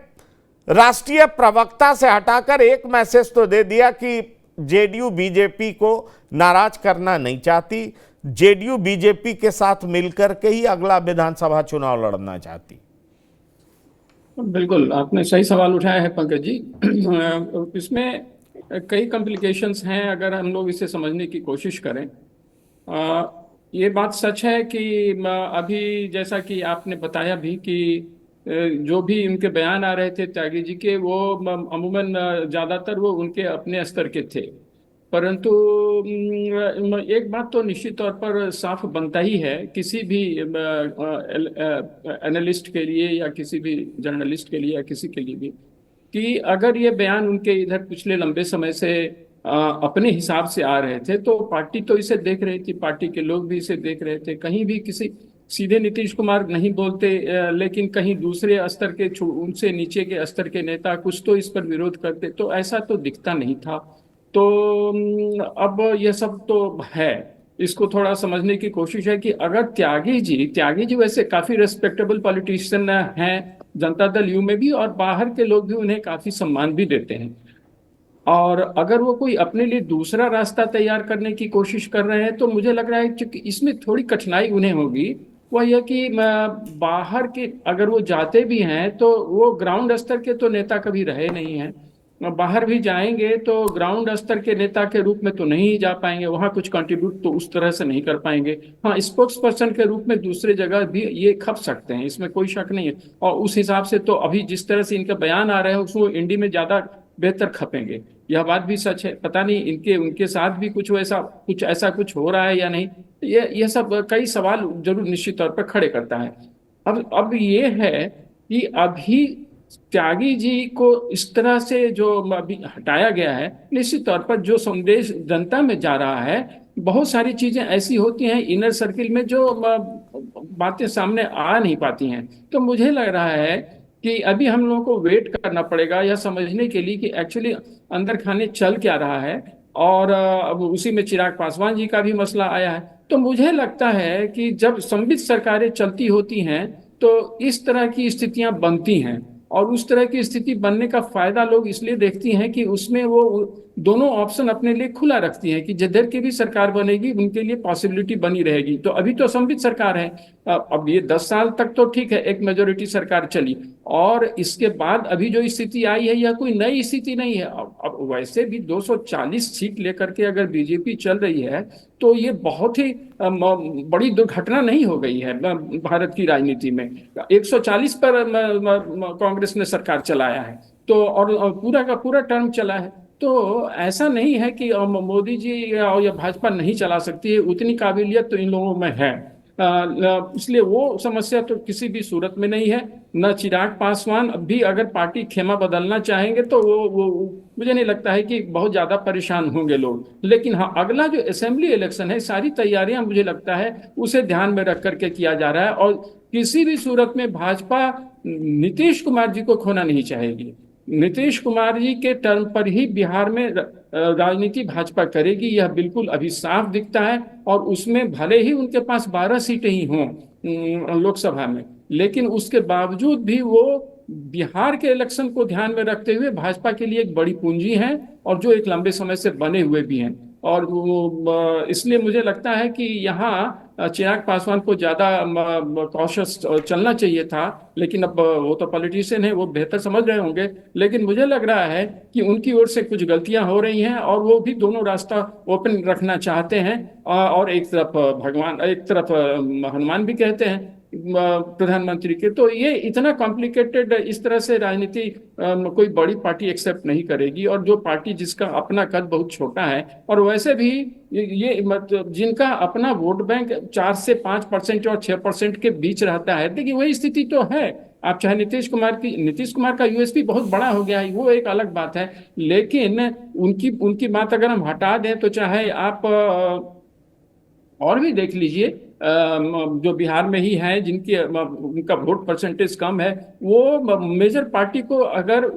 राष्ट्रीय प्रवक्ता से हटाकर एक मैसेज तो दे दिया कि जेडीयू बीजेपी को नाराज करना नहीं चाहती, जेडीयू बीजेपी के साथ मिलकर के ही अगला विधानसभा चुनाव लड़ना चाहती। बिल्कुल, आपने सही सवाल उठाया है पंकज जी। इसमें कई कॉम्प्लिकेशंस हैं अगर हम लोग इसे समझने की कोशिश करें। ये बात सच है कि अभी जैसा कि आपने बताया भी कि जो भी उनके बयान आ रहे थे त्यागी जी के, वो अमूमन ज़्यादातर वो उनके अपने स्तर के थे, परंतु एक बात तो निश्चित तौर पर साफ बनता ही है किसी भी एनालिस्ट के लिए या किसी भी जर्नलिस्ट के लिए या किसी के लिए भी, कि अगर ये बयान उनके इधर पिछले लंबे समय से अपने हिसाब से आ रहे थे तो पार्टी तो इसे देख रही थी, पार्टी के लोग भी इसे देख रहे थे। कहीं भी किसी सीधे नीतीश कुमार नहीं बोलते, लेकिन कहीं दूसरे स्तर के उनसे नीचे के स्तर के नेता कुछ तो इस पर विरोध करते, तो ऐसा तो दिखता नहीं था। तो अब यह सब तो है, इसको थोड़ा समझने की कोशिश है कि अगर त्यागी जी वैसे काफी रेस्पेक्टेबल पॉलिटिशियन हैं जनता दल यू में भी, और बाहर के लोग भी उन्हें काफी सम्मान भी देते हैं, और अगर वो कोई अपने लिए दूसरा रास्ता तैयार करने की कोशिश कर रहे हैं तो मुझे लग रहा है कि इसमें थोड़ी कठिनाई उन्हें होगी। वह यह कि बाहर के अगर वो जाते भी हैं तो वो ग्राउंड स्तर के तो नेता कभी रहे नहीं हैं, बाहर भी जाएंगे तो ग्राउंड स्तर के नेता के रूप में तो नहीं जा पाएंगे, वहां कुछ कंट्रीब्यूट तो उस तरह से नहीं कर पाएंगे। हाँ, स्पोक्स पर्सन के रूप में दूसरे जगह भी ये खप सकते हैं, इसमें कोई शक नहीं है। और उस हिसाब से तो अभी जिस तरह से इनके बयान आ रहे हैं उसको इंडी में ज्यादा बेहतर खपेंगे, यह बात भी सच है। पता नहीं उनके साथ भी कुछ ऐसा कुछ हो रहा है या नहीं, ये सब कई सवाल जरूर निश्चित तौर पर खड़े करता है। अब ये है कि अभी त्यागी जी को इस तरह से जो अभी हटाया गया है, निश्चित तौर पर जो संदेश जनता में जा रहा है, बहुत सारी चीजें ऐसी होती हैं इनर सर्किल में जो बातें सामने आ नहीं पाती हैं। तो मुझे लग रहा है कि अभी हम लोगों को वेट करना पड़ेगा यह समझने के लिए कि एक्चुअली अंदर खाने चल क्या रहा है। और अब उसी में चिराग पासवान जी का भी मसला आया है। तो मुझे लगता है कि जब संबित सरकारें चलती होती हैं तो इस तरह की स्थितियां बनती हैं, और उस तरह की स्थिति बनने का फायदा लोग इसलिए देखती हैं कि उसमें वो दोनों ऑप्शन अपने लिए खुला रखती हैं कि जिधर की भी सरकार बनेगी उनके लिए पॉसिबिलिटी बनी रहेगी। तो अभी तो संबित सरकार है, अब ये 10 साल तक तो ठीक है, एक मेजोरिटी सरकार चली, और इसके बाद अभी जो स्थिति आई है यह कोई नई स्थिति नहीं है। अब वैसे भी 240 सीट लेकर के अगर बीजेपी चल रही है तो ये बहुत ही बड़ी दुर्घटना नहीं हो गई है भारत की राजनीति में। 140 पर कांग्रेस ने सरकार चलाया है, तो और पूरा का पूरा टर्म चला है। तो ऐसा नहीं है कि मोदी जी और या भाजपा नहीं चला सकती है, उतनी काबिलियत तो इन लोगों में है। इसलिए वो समस्या तो किसी भी सूरत में नहीं है। न चिराग पासवान अब भी अगर पार्टी खेमा बदलना चाहेंगे तो वो मुझे नहीं लगता है कि बहुत ज्यादा परेशान होंगे लोग। लेकिन हाँ, अगला जो असेंबली इलेक्शन है, सारी तैयारियां मुझे लगता है उसे ध्यान में रख करके किया जा रहा है, और किसी भी सूरत में भाजपा नीतीश कुमार जी को खोना नहीं चाहेगी। नीतीश कुमार जी के टर्म पर ही बिहार में राजनीति भाजपा करेगी, यह बिल्कुल अभी साफ दिखता है। और उसमें भले ही उनके पास 12 सीटें ही हों लोकसभा में, लेकिन उसके बावजूद भी वो बिहार के इलेक्शन को ध्यान में रखते हुए भाजपा के लिए एक बड़ी पूंजी है, और जो एक लंबे समय से बने हुए भी हैं। और इसलिए मुझे लगता है कि यहाँ चिराग पासवान को ज्यादा कॉशियस चलना चाहिए था, लेकिन अब वो तो पॉलिटिशियन है, वो बेहतर समझ रहे होंगे। लेकिन मुझे लग रहा है कि उनकी ओर से कुछ गलतियां हो रही हैं, और वो भी दोनों रास्ता ओपन रखना चाहते हैं। और एक तरफ हनुमान भी कहते हैं प्रधानमंत्री के। तो ये इतना कॉम्प्लिकेटेड, इस तरह से राजनीति कोई बड़ी पार्टी एक्सेप्ट नहीं करेगी। और जो पार्टी जिसका अपना कद बहुत छोटा है, और वैसे भी ये मतलब जिनका अपना वोट बैंक 4 से 5% और 6% के बीच रहता है, देखिए वही स्थिति तो है। आप चाहे नीतीश कुमार का यूएसपी बहुत बड़ा हो गया है, वो एक अलग बात है। लेकिन उनकी उनकी बात अगर हम हटा दें तो चाहे आप और भी देख लीजिए, जो बिहार में ही हैं जिनकी उनका वोट परसेंटेज कम है, वो मेजर पार्टी को अगर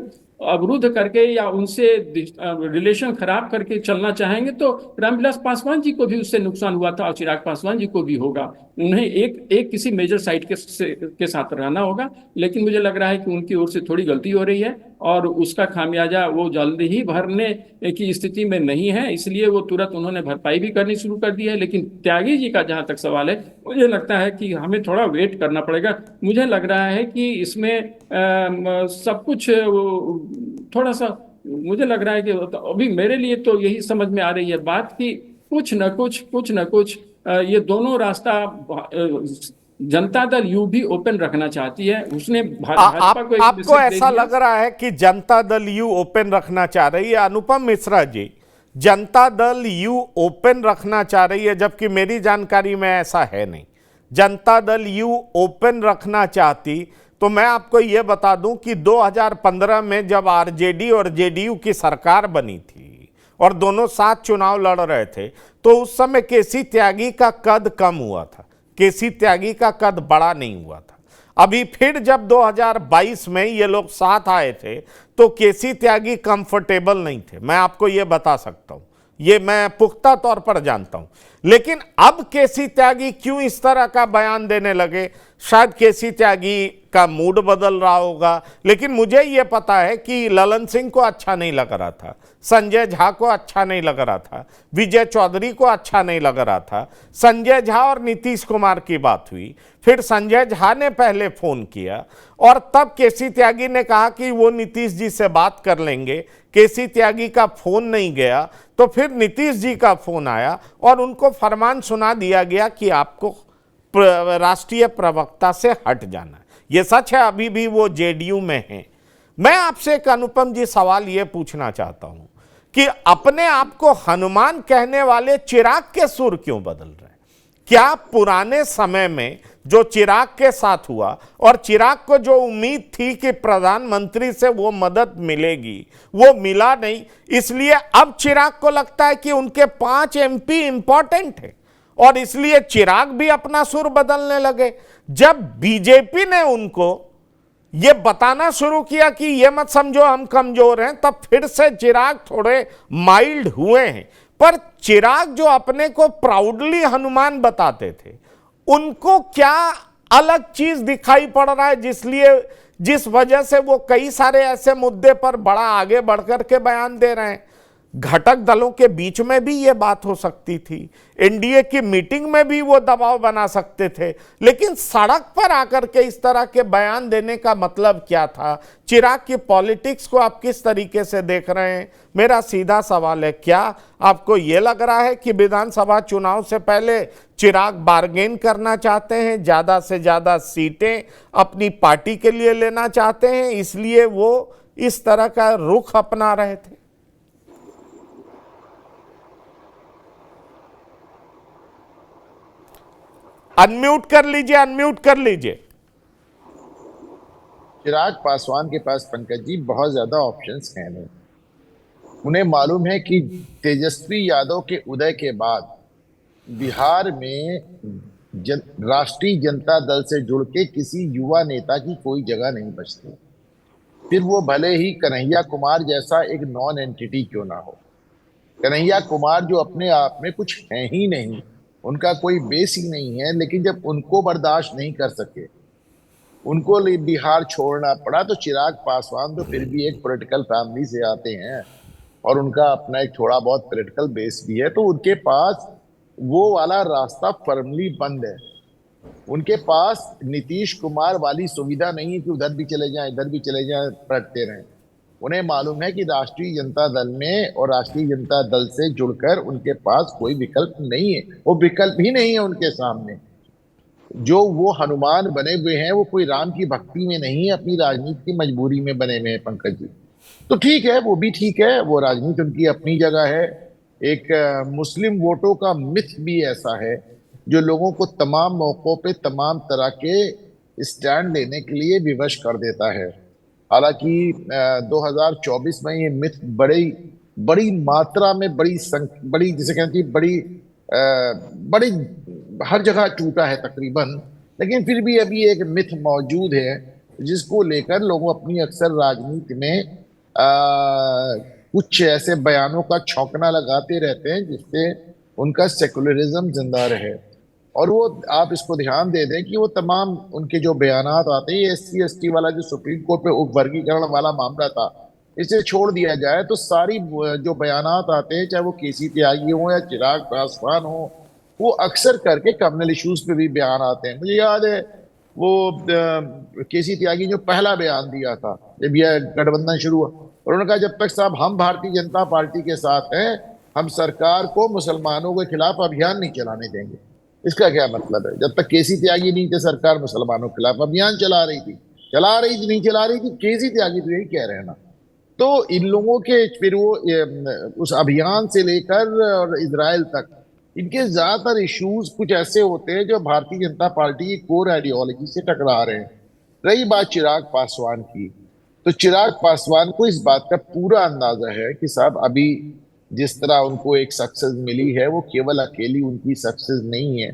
अवरुद्ध करके या उनसे रिलेशन खराब करके चलना चाहेंगे तो रामविलास पासवान जी को भी उससे नुकसान हुआ था और चिराग पासवान जी को भी होगा। उन्हें एक किसी मेजर साइट के साथ रहना होगा। लेकिन मुझे लग रहा है कि उनकी ओर से थोड़ी गलती हो रही है और उसका खामियाजा वो जल्दी ही भरने की स्थिति में नहीं है, इसलिए वो तुरंत उन्होंने भरपाई भी करनी शुरू कर दी है। लेकिन त्यागी जी का जहां तक सवाल है, मुझे लगता है कि हमें थोड़ा वेट करना पड़ेगा। मुझे लग रहा है कि इसमें सब कुछ थोड़ा सा, मुझे लग रहा है कि अभी मेरे लिए तो यही समझ में आ रही है बात कि कुछ न कुछ ये दोनों रास्ता जनता दल यू भी ओपन रखना चाहती है। उसने भाजपा को एक आपको मैसेज दे ऐसा दिया। लग रहा है कि जनता दल यू ओपन रखना चाह रही है? अनुपम मिश्रा जी, जनता दल यू ओपन रखना चाह रही है, जबकि मेरी जानकारी में ऐसा है नहीं। जनता दल यू ओपन रखना चाहती तो मैं आपको यह बता दूं कि 2015 में जब आरजेडी और जेडीयू की सरकार बनी थी और दोनों साथ चुनाव लड़ रहे थे, तो उस समय केसी त्यागी का कद कम हुआ था, केसी त्यागी का कद बड़ा नहीं हुआ था। अभी फिर जब 2022 में ये लोग साथ आए थे तो केसी त्यागी कंफर्टेबल नहीं थे, मैं आपको ये बता सकता हूं, ये मैं पुख्ता तौर पर जानता हूं। लेकिन अब केसी त्यागी क्यों इस तरह का बयान देने लगे? शायद केसी त्यागी का मूड बदल रहा होगा। लेकिन मुझे यह पता है कि ललन सिंह को अच्छा नहीं लग रहा था, संजय झा को अच्छा नहीं लग रहा था, विजय चौधरी को अच्छा नहीं लग रहा था। संजय झा और नीतीश कुमार की बात हुई, फिर संजय झा ने पहले फोन किया और तब केसी त्यागी ने कहा कि वो नीतीश जी से बात कर लेंगे। केसी त्यागी का फोन नहीं गया तो फिर नीतीश जी का फोन आया और उनको फरमान सुना दिया गया कि आपको राष्ट्रीय प्रवक्ता से हट जाना है। ये सच है, अभी भी वो जेडीयू में हैं। मैं आपसे एक अनुपम जी सवाल ये पूछना चाहता हूं कि अपने आप को हनुमान कहने वाले चिराग के सुर क्यों बदल रहे हैं? क्या पुराने समय में जो चिराग के साथ हुआ और चिराग को जो उम्मीद थी कि प्रधानमंत्री से वो मदद मिलेगी, वो मिला नहीं, इसलिए अब चिराग को लगता है कि उनके 5 एमपी इंपॉर्टेंट है और इसलिए चिराग भी अपना सुर बदलने लगे? जब बीजेपी ने उनको ये बताना शुरू किया कि ये मत समझो हम कमजोर हैं, तब फिर से चिराग थोड़े माइल्ड हुए हैं। पर चिराग जो अपने को प्राउडली हनुमान बताते थे, उनको क्या अलग चीज दिखाई पड़ रहा है जिस वजह से वो कई सारे ऐसे मुद्दे पर बड़ा आगे बढ़कर के बयान दे रहे हैं? घटक दलों के बीच में भी ये बात हो सकती थी, एनडीए की मीटिंग में भी वो दबाव बना सकते थे, लेकिन सड़क पर आकर के इस तरह के बयान देने का मतलब क्या था? चिराग की पॉलिटिक्स को आप किस तरीके से देख रहे हैं? मेरा सीधा सवाल है, क्या आपको ये लग रहा है कि विधानसभा चुनाव से पहले चिराग बार्गेन करना चाहते हैं, ज्यादा से ज्यादा सीटें अपनी पार्टी के लिए लेना चाहते हैं, इसलिए वो इस तरह का रुख अपना रहे थे? अनम्यूट कर लीजिए, अनम्यूट कर लीजिए। चिराग पासवान के पास पंकज जी बहुत ज्यादा ऑप्शंस हैं नहीं। उन्हें मालूम है कि तेजस्वी यादव के उदय के बाद बिहार में राष्ट्रीय जनता दल से जुड़ के किसी युवा नेता की कोई जगह नहीं बचती, फिर वो भले ही कन्हैया कुमार जैसा एक नॉन एंटिटी क्यों ना हो। कन्हैया कुमार जो अपने आप में कुछ है ही नहीं, उनका कोई बेस ही नहीं है, लेकिन जब उनको बर्दाश्त नहीं कर सके, उनको बिहार छोड़ना पड़ा, तो चिराग पासवान तो फिर भी एक पॉलिटिकल फैमिली से आते हैं और उनका अपना एक थोड़ा बहुत पॉलिटिकल बेस भी है, तो उनके पास वो वाला रास्ता फर्मली बंद है। उनके पास नीतीश कुमार वाली सुविधा नहीं है कि उधर भी चले जाएं इधर भी चले जाएं, पलटते रहें। उन्हें मालूम है कि राष्ट्रीय जनता दल में और राष्ट्रीय जनता दल से जुड़कर उनके पास कोई विकल्प नहीं है, वो विकल्प ही नहीं है उनके सामने। जो वो हनुमान बने हुए हैं वो कोई राम की भक्ति में नहीं है, अपनी राजनीति की मजबूरी में बने हुए हैं पंकज जी। तो ठीक है, वो भी ठीक है, वो राजनीति उनकी अपनी जगह है। एक मुस्लिम वोटों का मिथ भी ऐसा है जो लोगों को तमाम मौकों पे तमाम तरह के स्टैंड लेने के लिए विवश कर देता है। हालांकि 2024 में ये मिथ बड़ी बड़ी मात्रा में बड़ी जिसे कहते हैं बड़ी हर जगह टूटा है तकरीबन। लेकिन फिर भी अभी एक मिथ मौजूद है जिसको लेकर लोग अपनी अक्सर राजनीति में कुछ ऐसे बयानों का छौंकना लगाते रहते हैं जिससे उनका सेकुलरिज्म जिंदा रहे। और वो आप इसको ध्यान दे दें कि वो तमाम उनके जो बयानात आते हैं, SC ST वाला जो सुप्रीम कोर्ट पे उपवर्गीकरण वाला मामला था, इसे छोड़ दिया जाए तो सारी जो बयानात आते हैं, चाहे वो KC त्यागी हो या चिराग पासवान हो, वो अक्सर करके कम्युनल इश्यूज पे भी बयान आते हैं। मुझे याद है वो KC त्यागी जो पहला बयान दिया था जब यह गठबंधन शुरू हुआ, और उन्होंने कहा जब तक साहब हम भारतीय जनता पार्टी के साथ हैं, हम सरकार को मुसलमानों के खिलाफ अभियान नहीं चलाने देंगे। इसका क्या मतलब है? जब तक KC त्यागी नहीं थे, सरकार मुसलमानों के खिलाफ अभियान चला रही थी, नहीं चला रही थी, KC त्यागी तो यही कह रहे हैं ना। तो इन लोगों के फिर वो उस अभियान से लेकर और इजराइल तक इनके ज्यादातर इश्यूज कुछ ऐसे होते हैं जो भारतीय जनता पार्टी की कोर आइडियोलॉजी से टकरा रहे हैं। रही बात चिराग पासवान की, तो चिराग पासवान को इस बात का पूरा अंदाजा है कि साहब अभी जिस तरह उनको एक सक्सेस मिली है वो केवल अकेली उनकी सक्सेस नहीं है।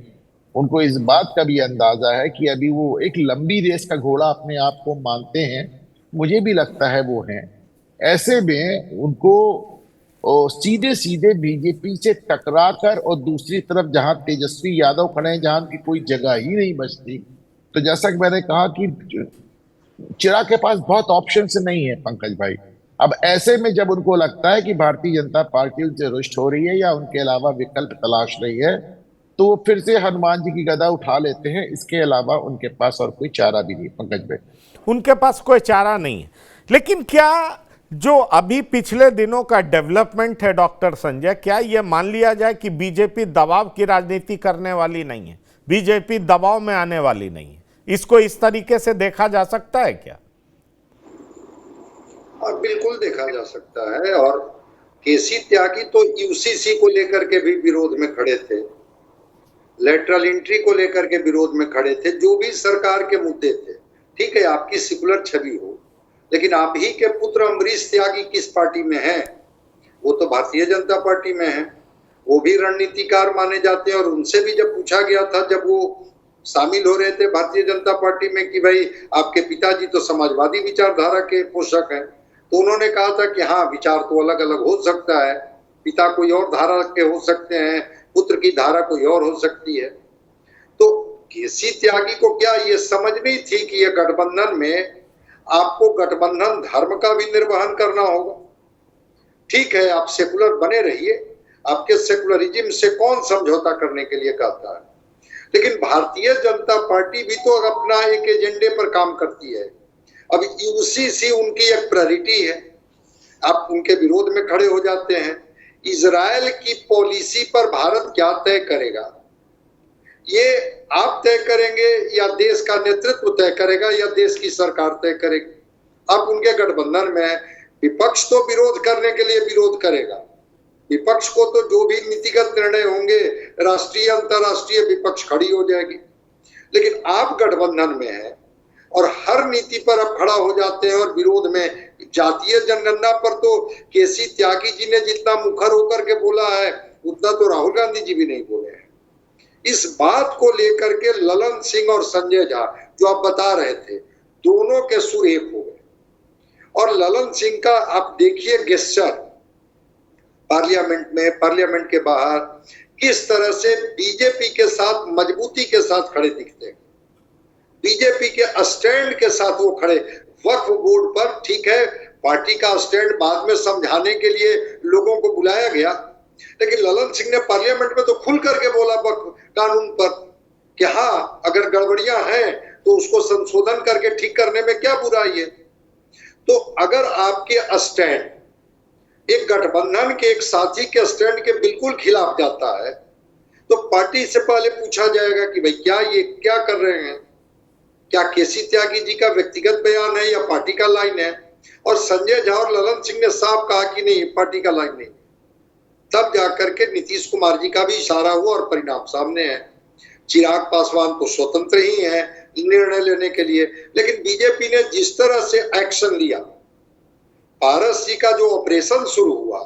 उनको इस बात का भी अंदाजा है कि अभी वो एक लंबी रेस का घोड़ा अपने आप को मानते हैं, मुझे भी लगता है वो हैं। ऐसे में उनको सीधे सीधे बीजेपी से टकरा कर, और दूसरी तरफ जहां तेजस्वी यादव खड़े हैं, जहां उनकी कोई जगह ही नहीं बचती, तो जैसा कि मैंने कहा कि चिराग के पास बहुत ऑप्शंस नहीं है पंकज भाई। अब ऐसे में जब उनको लगता है कि भारतीय जनता पार्टी उनसे रुष्ट हो रही है या उनके अलावा विकल्प तलाश रही है, तो वो फिर से हनुमान जी की गदा उठा लेते हैं। इसके अलावा उनके पास और कोई चारा भी नहीं पंकज भाई। उनके पास कोई चारा नहीं है। लेकिन क्या जो अभी पिछले दिनों का डेवलपमेंट है डॉक्टर संजय, क्या यह मान लिया जाए कि बीजेपी दबाव की राजनीति करने वाली नहीं है, बीजेपी दबाव में आने वाली नहीं है? इसको इस तरीके से देखा जा सकता है क्या? बिल्कुल देखा जा सकता है। और KC त्यागी तो UCC को लेकर के भी विरोध में खड़े थे, लेटरल एंट्री को लेकर के विरोध में खड़े थे, जो भी सरकार के मुद्दे थे। ठीक है, आपकी सेकुलर छवि हो, लेकिन आप ही के पुत्र अमरीश त्यागी किस पार्टी में हैं? वो तो भारतीय जनता पार्टी में हैं। वो भी रणनीतिकार माने जाते हैं। और उनसे भी जब पूछा गया था, जब वो शामिल हो रहे थे भारतीय जनता पार्टी में, कि भाई आपके पिताजी तो समाजवादी विचारधारा के पोषक हैं, तो उन्होंने कहा था कि हाँ, विचार तो अलग अलग हो सकता है, पिता कोई और धारा के हो सकते हैं, पुत्र की धारा कोई और हो सकती है। तो KC त्यागी को क्या ये समझ नहीं थी कि ये गठबंधन में आपको गठबंधन धर्म का भी निर्वहन करना होगा? ठीक है, आप सेकुलर बने रहिए, आपके सेकुलरिज्म से कौन समझौता करने के लिए कहता है, लेकिन भारतीय जनता पार्टी भी तो अपना एक एजेंडे पर काम करती है। अब UCC उनकी एक प्रायोरिटी है, आप उनके विरोध में खड़े हो जाते हैं। इजराइल की पॉलिसी पर भारत क्या तय करेगा, ये आप तय करेंगे या देश का नेतृत्व तय करेगा या देश की सरकार तय करेगी? अब उनके गठबंधन में विपक्ष तो विरोध करने के लिए विरोध करेगा, विपक्ष को तो जो भी नीतिगत निर्णय होंगे, राष्ट्रीय अंतर्राष्ट्रीय विपक्ष खड़ी हो जाएगी। लेकिन आप गठबंधन में हैं और हर नीति पर आप खड़ा हो जाते हैं और विरोध में। जातीय जनगणना पर तो KC त्यागी जी ने जितना मुखर होकर के बोला है, उतना तो राहुल गांधी जी भी नहीं बोले हैं। इस बात को लेकर के ललन सिंह और संजय झा, जो आप बता रहे थे, दोनों के सुर एक हो गए। और ललन सिंह का आप देखिए गेस्चर पार्लियामेंट में, पार्लियामेंट के बाहर, किस तरह से बीजेपी के साथ मजबूती के साथ खड़े दिखते हैं, बीजेपी के स्टैंड के साथ वो खड़े। वक्फ बोर्ड पर ठीक है, पार्टी का स्टैंड बाद में समझाने के लिए लोगों को बुलाया गया, लेकिन ललन सिंह ने पार्लियामेंट में तो खुल करके बोला वक्फ कानून पर कि हाँ, अगर गड़बड़ियां हैं तो उसको संशोधन करके ठीक करने में क्या बुराई है। तो अगर आपके स्टैंड एक गठबंधन के एक साथी के स्टैंड के बिल्कुल खिलाफ जाता है, तो पार्टी से पहले पूछा जाएगा कि भाई क्या ये क्या कर रहे हैं, क्या केसी त्यागी जी का व्यक्तिगत बयान है या पार्टी का लाइन है। और संजय झा और ललन सिंह ने साफ कहा कि नहीं, पार्टी का लाइन नहीं। तब जाकर के नीतीश कुमार जी का भी इशारा हुआ और परिणाम सामने है। चिराग पासवान तो स्वतंत्र ही है निर्णय लेने के लिए, लेकिन बीजेपी ने जिस तरह से एक्शन लिया, पारस जी का जो ऑपरेशन शुरू हुआ,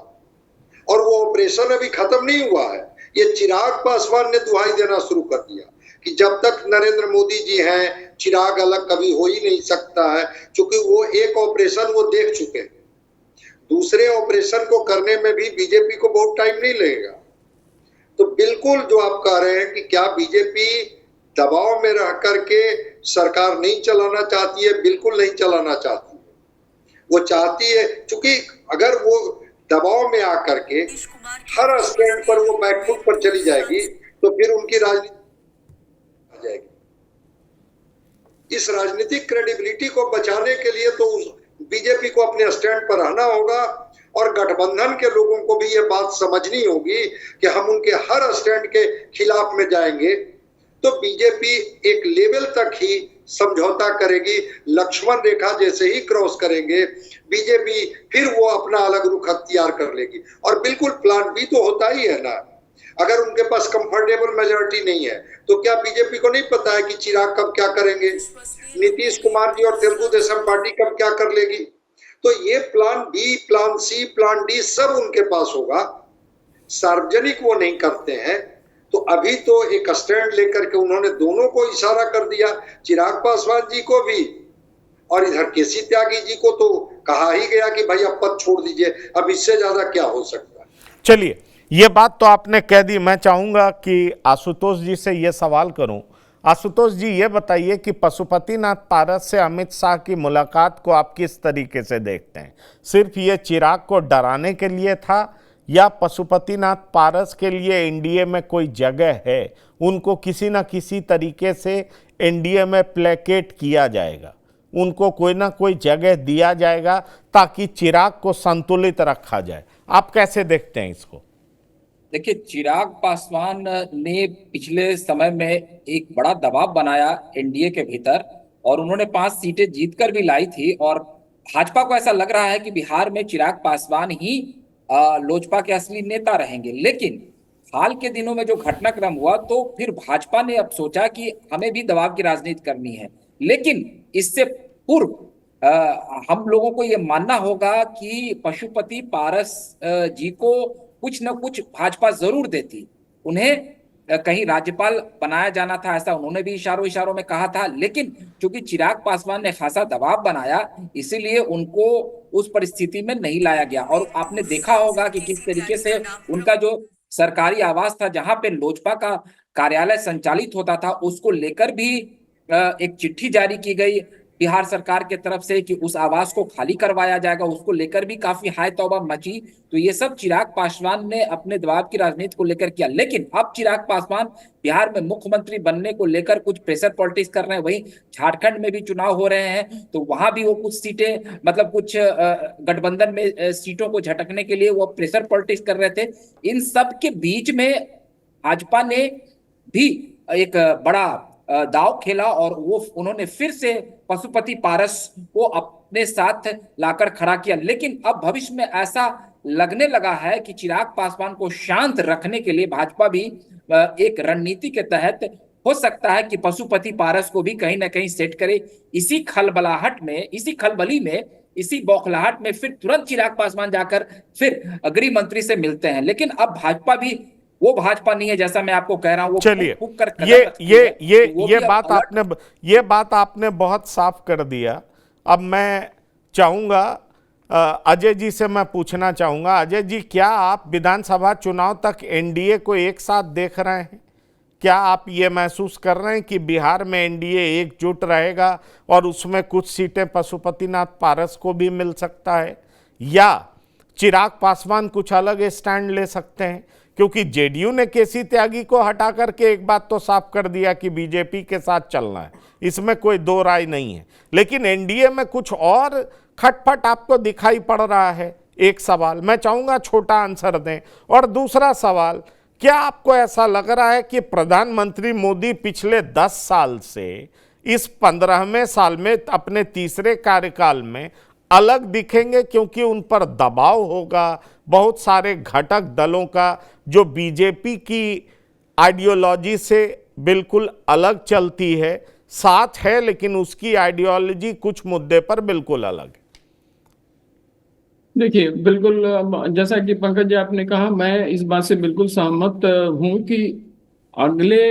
और वो ऑपरेशन अभी खत्म नहीं हुआ है। ये चिराग पासवान ने दुहाई देना शुरू कर दिया कि जब तक नरेंद्र मोदी जी हैं, चिराग अलग कभी हो ही नहीं सकता है, क्योंकि वो एक ऑपरेशन वो देख चुके हैं। दूसरे ऑपरेशन को करने में भी बीजेपी को बहुत टाइम नहीं लगेगा। तो बिल्कुल जो आप कह रहे हैं कि क्या बीजेपी दबाव में रह करके सरकार नहीं चलाना चाहती है, बिल्कुल नहीं चलाना चाहती है। वो चाहती है, क्योंकि अगर वो दबाव में आकर के हर स्टैंड पर वो बैकफुट पर चली जाएगी तो फिर उनकी राजनीति आ जाएगी। इस राजनीतिक क्रेडिबिलिटी को बचाने के लिए तो बीजेपी को अपने स्टैंड पर रहना होगा, और गठबंधन के लोगों को भी ये बात समझनी होगी कि हम उनके हर स्टैंड के खिलाफ में जाएंगे तो बीजेपी एक लेवल तक ही समझौता करेगी। लक्ष्मण रेखा जैसे ही क्रॉस करेंगे बीजेपी फिर वो अपना अलग रुख अख्तियार कर लेगी। और बिल्कुल प्लान बी तो होता ही है ना। अगर उनके पास कंफर्टेबल मेजोरिटी नहीं है तो क्या बीजेपी को नहीं पता है कि चिराग कब क्या करेंगे, नीतीश कुमार जी और तेलुगु देशम पार्टी कब क्या कर लेगी। तो ये plan B, plan C, plan D सब उनके पास होगा। सार्वजनिक वो नहीं करते हैं। तो अभी तो एक स्टैंड लेकर के उन्होंने दोनों को इशारा कर दिया, चिराग पासवान जी को भी और इधर केसी त्यागी जी को तो कहा ही गया कि भाई अब पद छोड़ दीजिए, अब इससे ज्यादा क्या हो सकता है। चलिए, ये बात तो आपने कह दी। मैं चाहूंगा कि आशुतोष जी से ये सवाल करूं। आशुतोष जी, ये बताइए कि पशुपतिनाथ पारस से अमित शाह की मुलाकात को आप किस तरीके से देखते हैं? सिर्फ ये चिराग को डराने के लिए था या पशुपतिनाथ पारस के लिए एनडीए में कोई जगह है, उनको किसी न किसी तरीके से एनडीए में प्लेकेट किया जाएगा, उनको कोई ना कोई जगह दिया जाएगा ताकि चिराग को संतुलित रखा जाए? आप कैसे देखते हैं इसको? देखिए, चिराग पासवान ने पिछले समय में एक बड़ा दबाव बनाया एनडीए के भीतर और उन्होंने 5 सीटें जीतकर भी लाई थी। और भाजपा को ऐसा लग रहा है कि बिहार में चिराग पासवान ही लोजपा के असली नेता रहेंगे। लेकिन हाल के दिनों में जो घटनाक्रम हुआ तो फिर भाजपा ने अब सोचा कि हमें भी दबाव की राजनीति करनी है। लेकिन इससे पूर्व हम लोगों को ये मानना होगा कि पशुपति पारस जी को कुछ न कुछ भाजपा जरूर देती। उन्हें कहीं राज्यपाल बनाया जाना था, ऐसा उन्होंने भी इशारों में कहा था। लेकिन चूंकि चिराग पासवान ने खासा दबाव बनाया, इसीलिए उनको उस परिस्थिति में नहीं लाया गया। और आपने देखा होगा कि किस तरीके से उनका जो सरकारी आवास था जहां पे लोजपा का कार्यालय संचालित होता था, उसको लेकर भी एक चिट्ठी जारी की गई बिहार सरकार के तरफ से कि उस आवास को खाली करवाया जाएगा। उसको लेकर भी काफी हाय तौबा मची। तो ये सब चिराग पासवान ने अपने दबाव की राजनीति को लेकर किया। लेकिन अब चिराग पासवान बिहार में मुख्यमंत्री बनने को लेकर कुछ प्रेशर पॉलिटिक्स कर रहे हैं। वहीं झारखंड में भी चुनाव हो रहे हैं तो वहां भी वो कुछ सीटें, मतलब कुछ गठबंधन में सीटों को झटकने के लिए वो प्रेशर पॉलिटिक्स कर रहे थे। इन सब के बीच में भाजपा ने भी एक बड़ा दाव खेला और वो उन्होंने फिर से पशुपति पारस को अपने साथ लाकर खड़ा किया। लेकिन अब भविष्य में ऐसा लगने लगा है कि चिराग पासवान को शांत रखने के लिए भाजपा भी एक रणनीति के तहत हो सकता है कि पशुपति पारस को भी कहीं ना कहीं सेट करे। इसी खलबलाहट में, इसी खलबली में, इसी बौखलाहट में फिर तुरंत चिराग पासवान जाकर फिर गृह मंत्री से मिलते हैं। लेकिन अब भाजपा भी वो भाजपा नहीं है जैसा मैं आपको कह रहा हूं। चलिए, ये बात आपने बहुत साफ कर दिया। अब मैं चाहूंगा अजय जी से मैं पूछना चाहूंगा, अजय जी, क्या आप विधानसभा चुनाव तक एनडीए को एक साथ देख रहे हैं? क्या आप ये महसूस कर रहे हैं कि बिहार में एनडीए एकजुट रहेगा और उसमें कुछ सीटें पशुपतिनाथ पारस को भी मिल सकता है, या चिराग पासवान कुछ अलग स्टैंड ले सकते हैं? क्योंकि जेडीयू ने केसी त्यागी को हटा करके एक बात तो साफ कर दिया कि बीजेपी के साथ चलना है, इसमें कोई दो राय नहीं है। लेकिन एनडीए में कुछ और खटपट आपको दिखाई पड़ रहा है। एक सवाल मैं चाहूंगा छोटा आंसर दें, और दूसरा सवाल, क्या आपको ऐसा लग रहा है कि प्रधानमंत्री मोदी पिछले 10 साल से इस 15वें साल में अपने तीसरे कार्यकाल में अलग दिखेंगे, क्योंकि उन पर दबाव होगा बहुत सारे घटक दलों का जो बीजेपी की आइडियोलॉजी से बिल्कुल अलग चलती है, साथ है लेकिन उसकी आइडियोलॉजी कुछ मुद्दे पर बिल्कुल अलग है? देखिए, बिल्कुल जैसा कि पंकज जी आपने कहा, मैं इस बात से बिल्कुल सहमत हूं कि अगले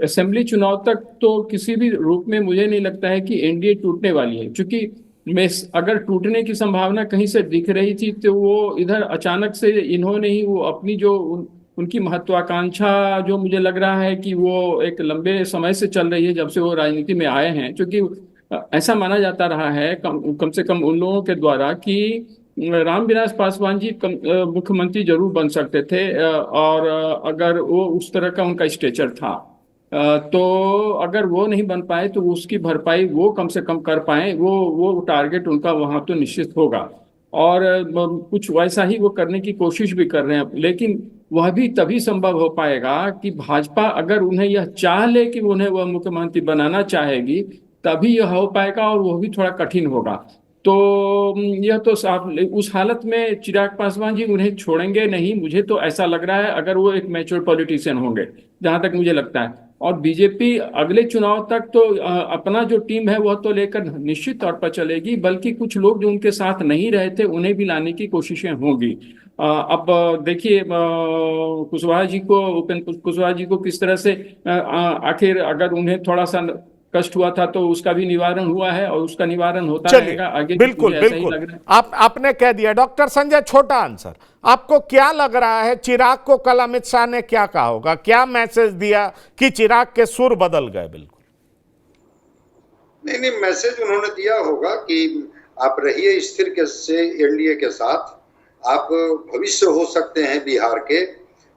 असेंबली चुनाव तक तो किसी भी रूप में मुझे नहीं लगता है कि एनडीए टूटने वाली है, क्योंकि मैं अगर टूटने की संभावना कहीं से दिख रही थी तो वो इधर अचानक से इन्होंने ही वो अपनी जो उनकी महत्वाकांक्षा, जो मुझे लग रहा है कि वो एक लंबे समय से चल रही है जब से वो राजनीति में आए हैं, क्योंकि ऐसा माना जाता रहा है कम से कम उन लोगों के द्वारा कि रामविलास पासवान जी मुख्यमंत्री जरूर बन सकते थे, और अगर वो उस तरह का उनका स्टेचर था, तो अगर वो नहीं बन पाए तो उसकी भरपाई वो कम से कम कर पाए, वो टारगेट उनका वहां तो निश्चित होगा, और कुछ वैसा ही वो करने की कोशिश भी कर रहे हैं। लेकिन वह भी तभी संभव हो पाएगा कि भाजपा अगर उन्हें यह चाह ले कि उन्हें वह मुख्यमंत्री बनाना चाहेगी, तभी यह हो पाएगा, और वह भी थोड़ा कठिन होगा। तो यह तो साफ, उस हालत में चिराग पासवान जी उन्हें छोड़ेंगे नहीं, मुझे तो ऐसा लग रहा है, अगर वो एक मैच्योर पॉलिटिशियन होंगे, जहां तक मुझे लगता है। और बीजेपी अगले चुनाव तक तो अपना जो टीम है वह तो लेकर निश्चित तौर पर चलेगी, बल्कि कुछ लोग जो उनके साथ नहीं रहे थे उन्हें भी लाने की कोशिशें होंगी। अब देखिए, कुशवाहा जी को, उपेंद्र कुशवाहा जी को किस तरह से आखिर अगर उन्हें थोड़ा सा कष्ट हुआ था तो उसका भी निवारण हुआ है, और उसका निवारण होता रहेगा आगे। बिल्कुल ऐसा ही बिल्कुल, लग रहा है। आपने कह दिया। डॉक्टर संजय, छोटा आंसर, आपको क्या लग रहा है चिराग को कल अमित शाह ने क्या कहा होगा, क्या मैसेज दिया कि चिराग के सुर बदल गए? बिल्कुल नहीं, मैसेज उन्होंने दिया होगा कि आप रहिए स्थिर के से एनडीए के साथ, आप भविष्य हो सकते हैं बिहार के,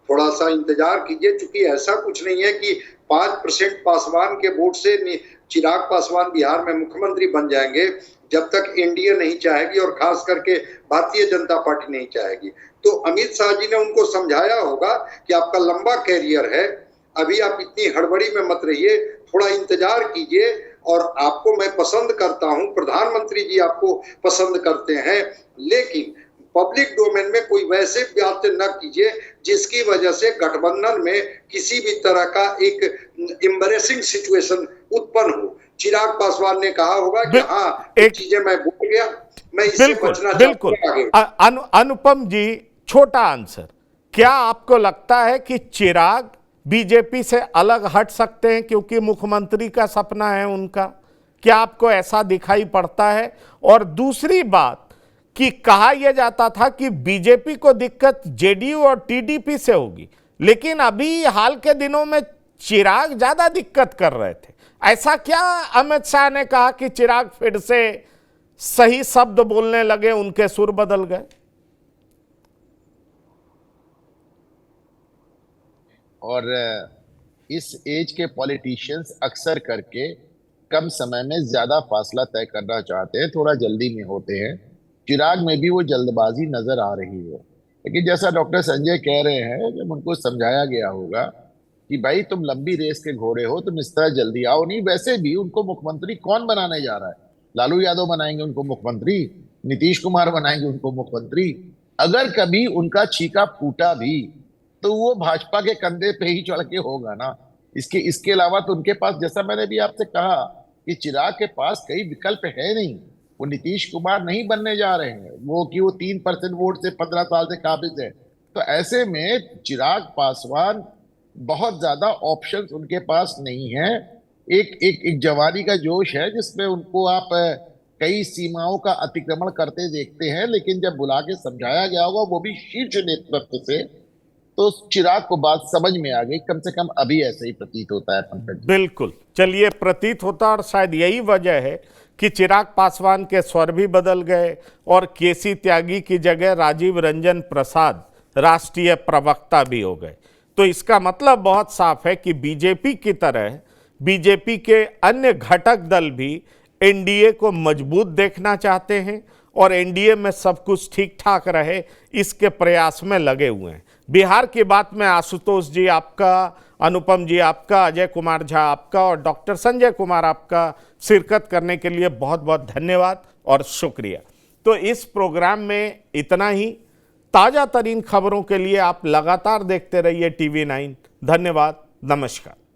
थोड़ा सा इंतजार कीजिए, क्योंकि ऐसा कुछ नहीं है कि 5% पासवान के वोट से चिराग पासवान बिहार में मुख्यमंत्री बन जाएंगे जब तक एनडीए नहीं चाहेगी, और खास करके भारतीय जनता पार्टी नहीं चाहेगी। तो अमित शाह जी ने उनको समझाया होगा कि आपका लंबा कैरियर है, अभी आप इतनी हड़बड़ी में मत रहिए, थोड़ा इंतजार कीजिए, और आपको मैं पसंद करता हूं, प्रधानमंत्री जी आपको पसंद करते हैं, लेकिन पब्लिक डोमेन में कोई वैसे बातें न कीजिए जिसकी वजह से गठबंधन में किसी भी तरह का एक एम्बैरेसिंग सिचुएशन उत्पन्न हो। चिराग पासवान ने कहा होगा कि हाँ, एक चीजें मैं भूल गया, मैं इससे बचना चाहता हूं। अनुपम जी, छोटा आंसर, क्या आपको लगता है कि चिराग बीजेपी से अलग हट सकते हैं क्योंकि मुख्यमंत्री का सपना है उनका? क्या आपको ऐसा दिखाई पड़ता है? और दूसरी बात कि कहा यह जाता था कि बीजेपी को दिक्कत जेडीयू और टीडीपी से होगी, लेकिन अभी हाल के दिनों में चिराग ज्यादा दिक्कत कर रहे थे। ऐसा क्या अमित शाह ने कहा कि चिराग फिर से सही शब्द बोलने लगे, उनके सुर बदल गए? और इस एज के पॉलिटिशियंस अक्सर करके कम समय में ज्यादा फासला तय करना चाहते हैं, थोड़ा जल्दी में होते हैं। चिराग में भी वो जल्दबाजी नजर आ रही है, लेकिन जैसा डॉक्टर संजय कह रहे हैं, जब उनको समझाया गया होगा कि भाई तुम लंबी रेस के घोड़े हो, तुम इस तरह जल्दी आओ नहीं। वैसे भी उनको मुख्यमंत्री कौन बनाने जा रहा है? लालू यादव बनाएंगे उनको मुख्यमंत्री, नीतीश कुमार बनाएंगे उनको मुख्यमंत्री। अगर कभी उनका छीका फूटा भी तो वो भाजपा के कंधे पे ही चढ़ के होगा ना। इसके अलावा तो उनके पास, जैसा मैंने भी आपसे कहा, कि चिराग के पास कई विकल्प है नहीं। वो नीतीश कुमार नहीं बनने जा रहे हैं, वो 3% वोट से 15 साल से काबिज है। तो ऐसे में चिराग पासवान, बहुत ज्यादा ऑप्शंस उनके पास नहीं है। एक जवानी का जोश है जिसमें उनको आप कई सीमाओं का अतिक्रमण करते देखते हैं, लेकिन जब बुला के समझाया गया होगा, वो भी शीर्ष नेतृत्व से, तो चिराग को बात समझ में आ गई। कम से कम अभी ऐसे ही प्रतीत होता है पंकज। बिल्कुल, चलिए, प्रतीत होता, और शायद यही वजह है कि चिराग पासवान के स्वर भी बदल गए और केसी त्यागी की जगह राजीव रंजन प्रसाद राष्ट्रीय प्रवक्ता भी हो गए। तो इसका मतलब बहुत साफ है कि बीजेपी की तरह बीजेपी के अन्य घटक दल भी एनडीए को मजबूत देखना चाहते हैं और एनडीए में सब कुछ ठीक ठाक रहे, इसके प्रयास में लगे हुए हैं। बिहार की बात में आशुतोष जी आपका, अनुपम जी आपका, अजय कुमार झा आपका और डॉक्टर संजय कुमार आपका शिरकत करने के लिए बहुत बहुत धन्यवाद और शुक्रिया। तो इस प्रोग्राम में इतना ही। ताज़ा तरीन खबरों के लिए आप लगातार देखते रहिए TV9। धन्यवाद, नमस्कार।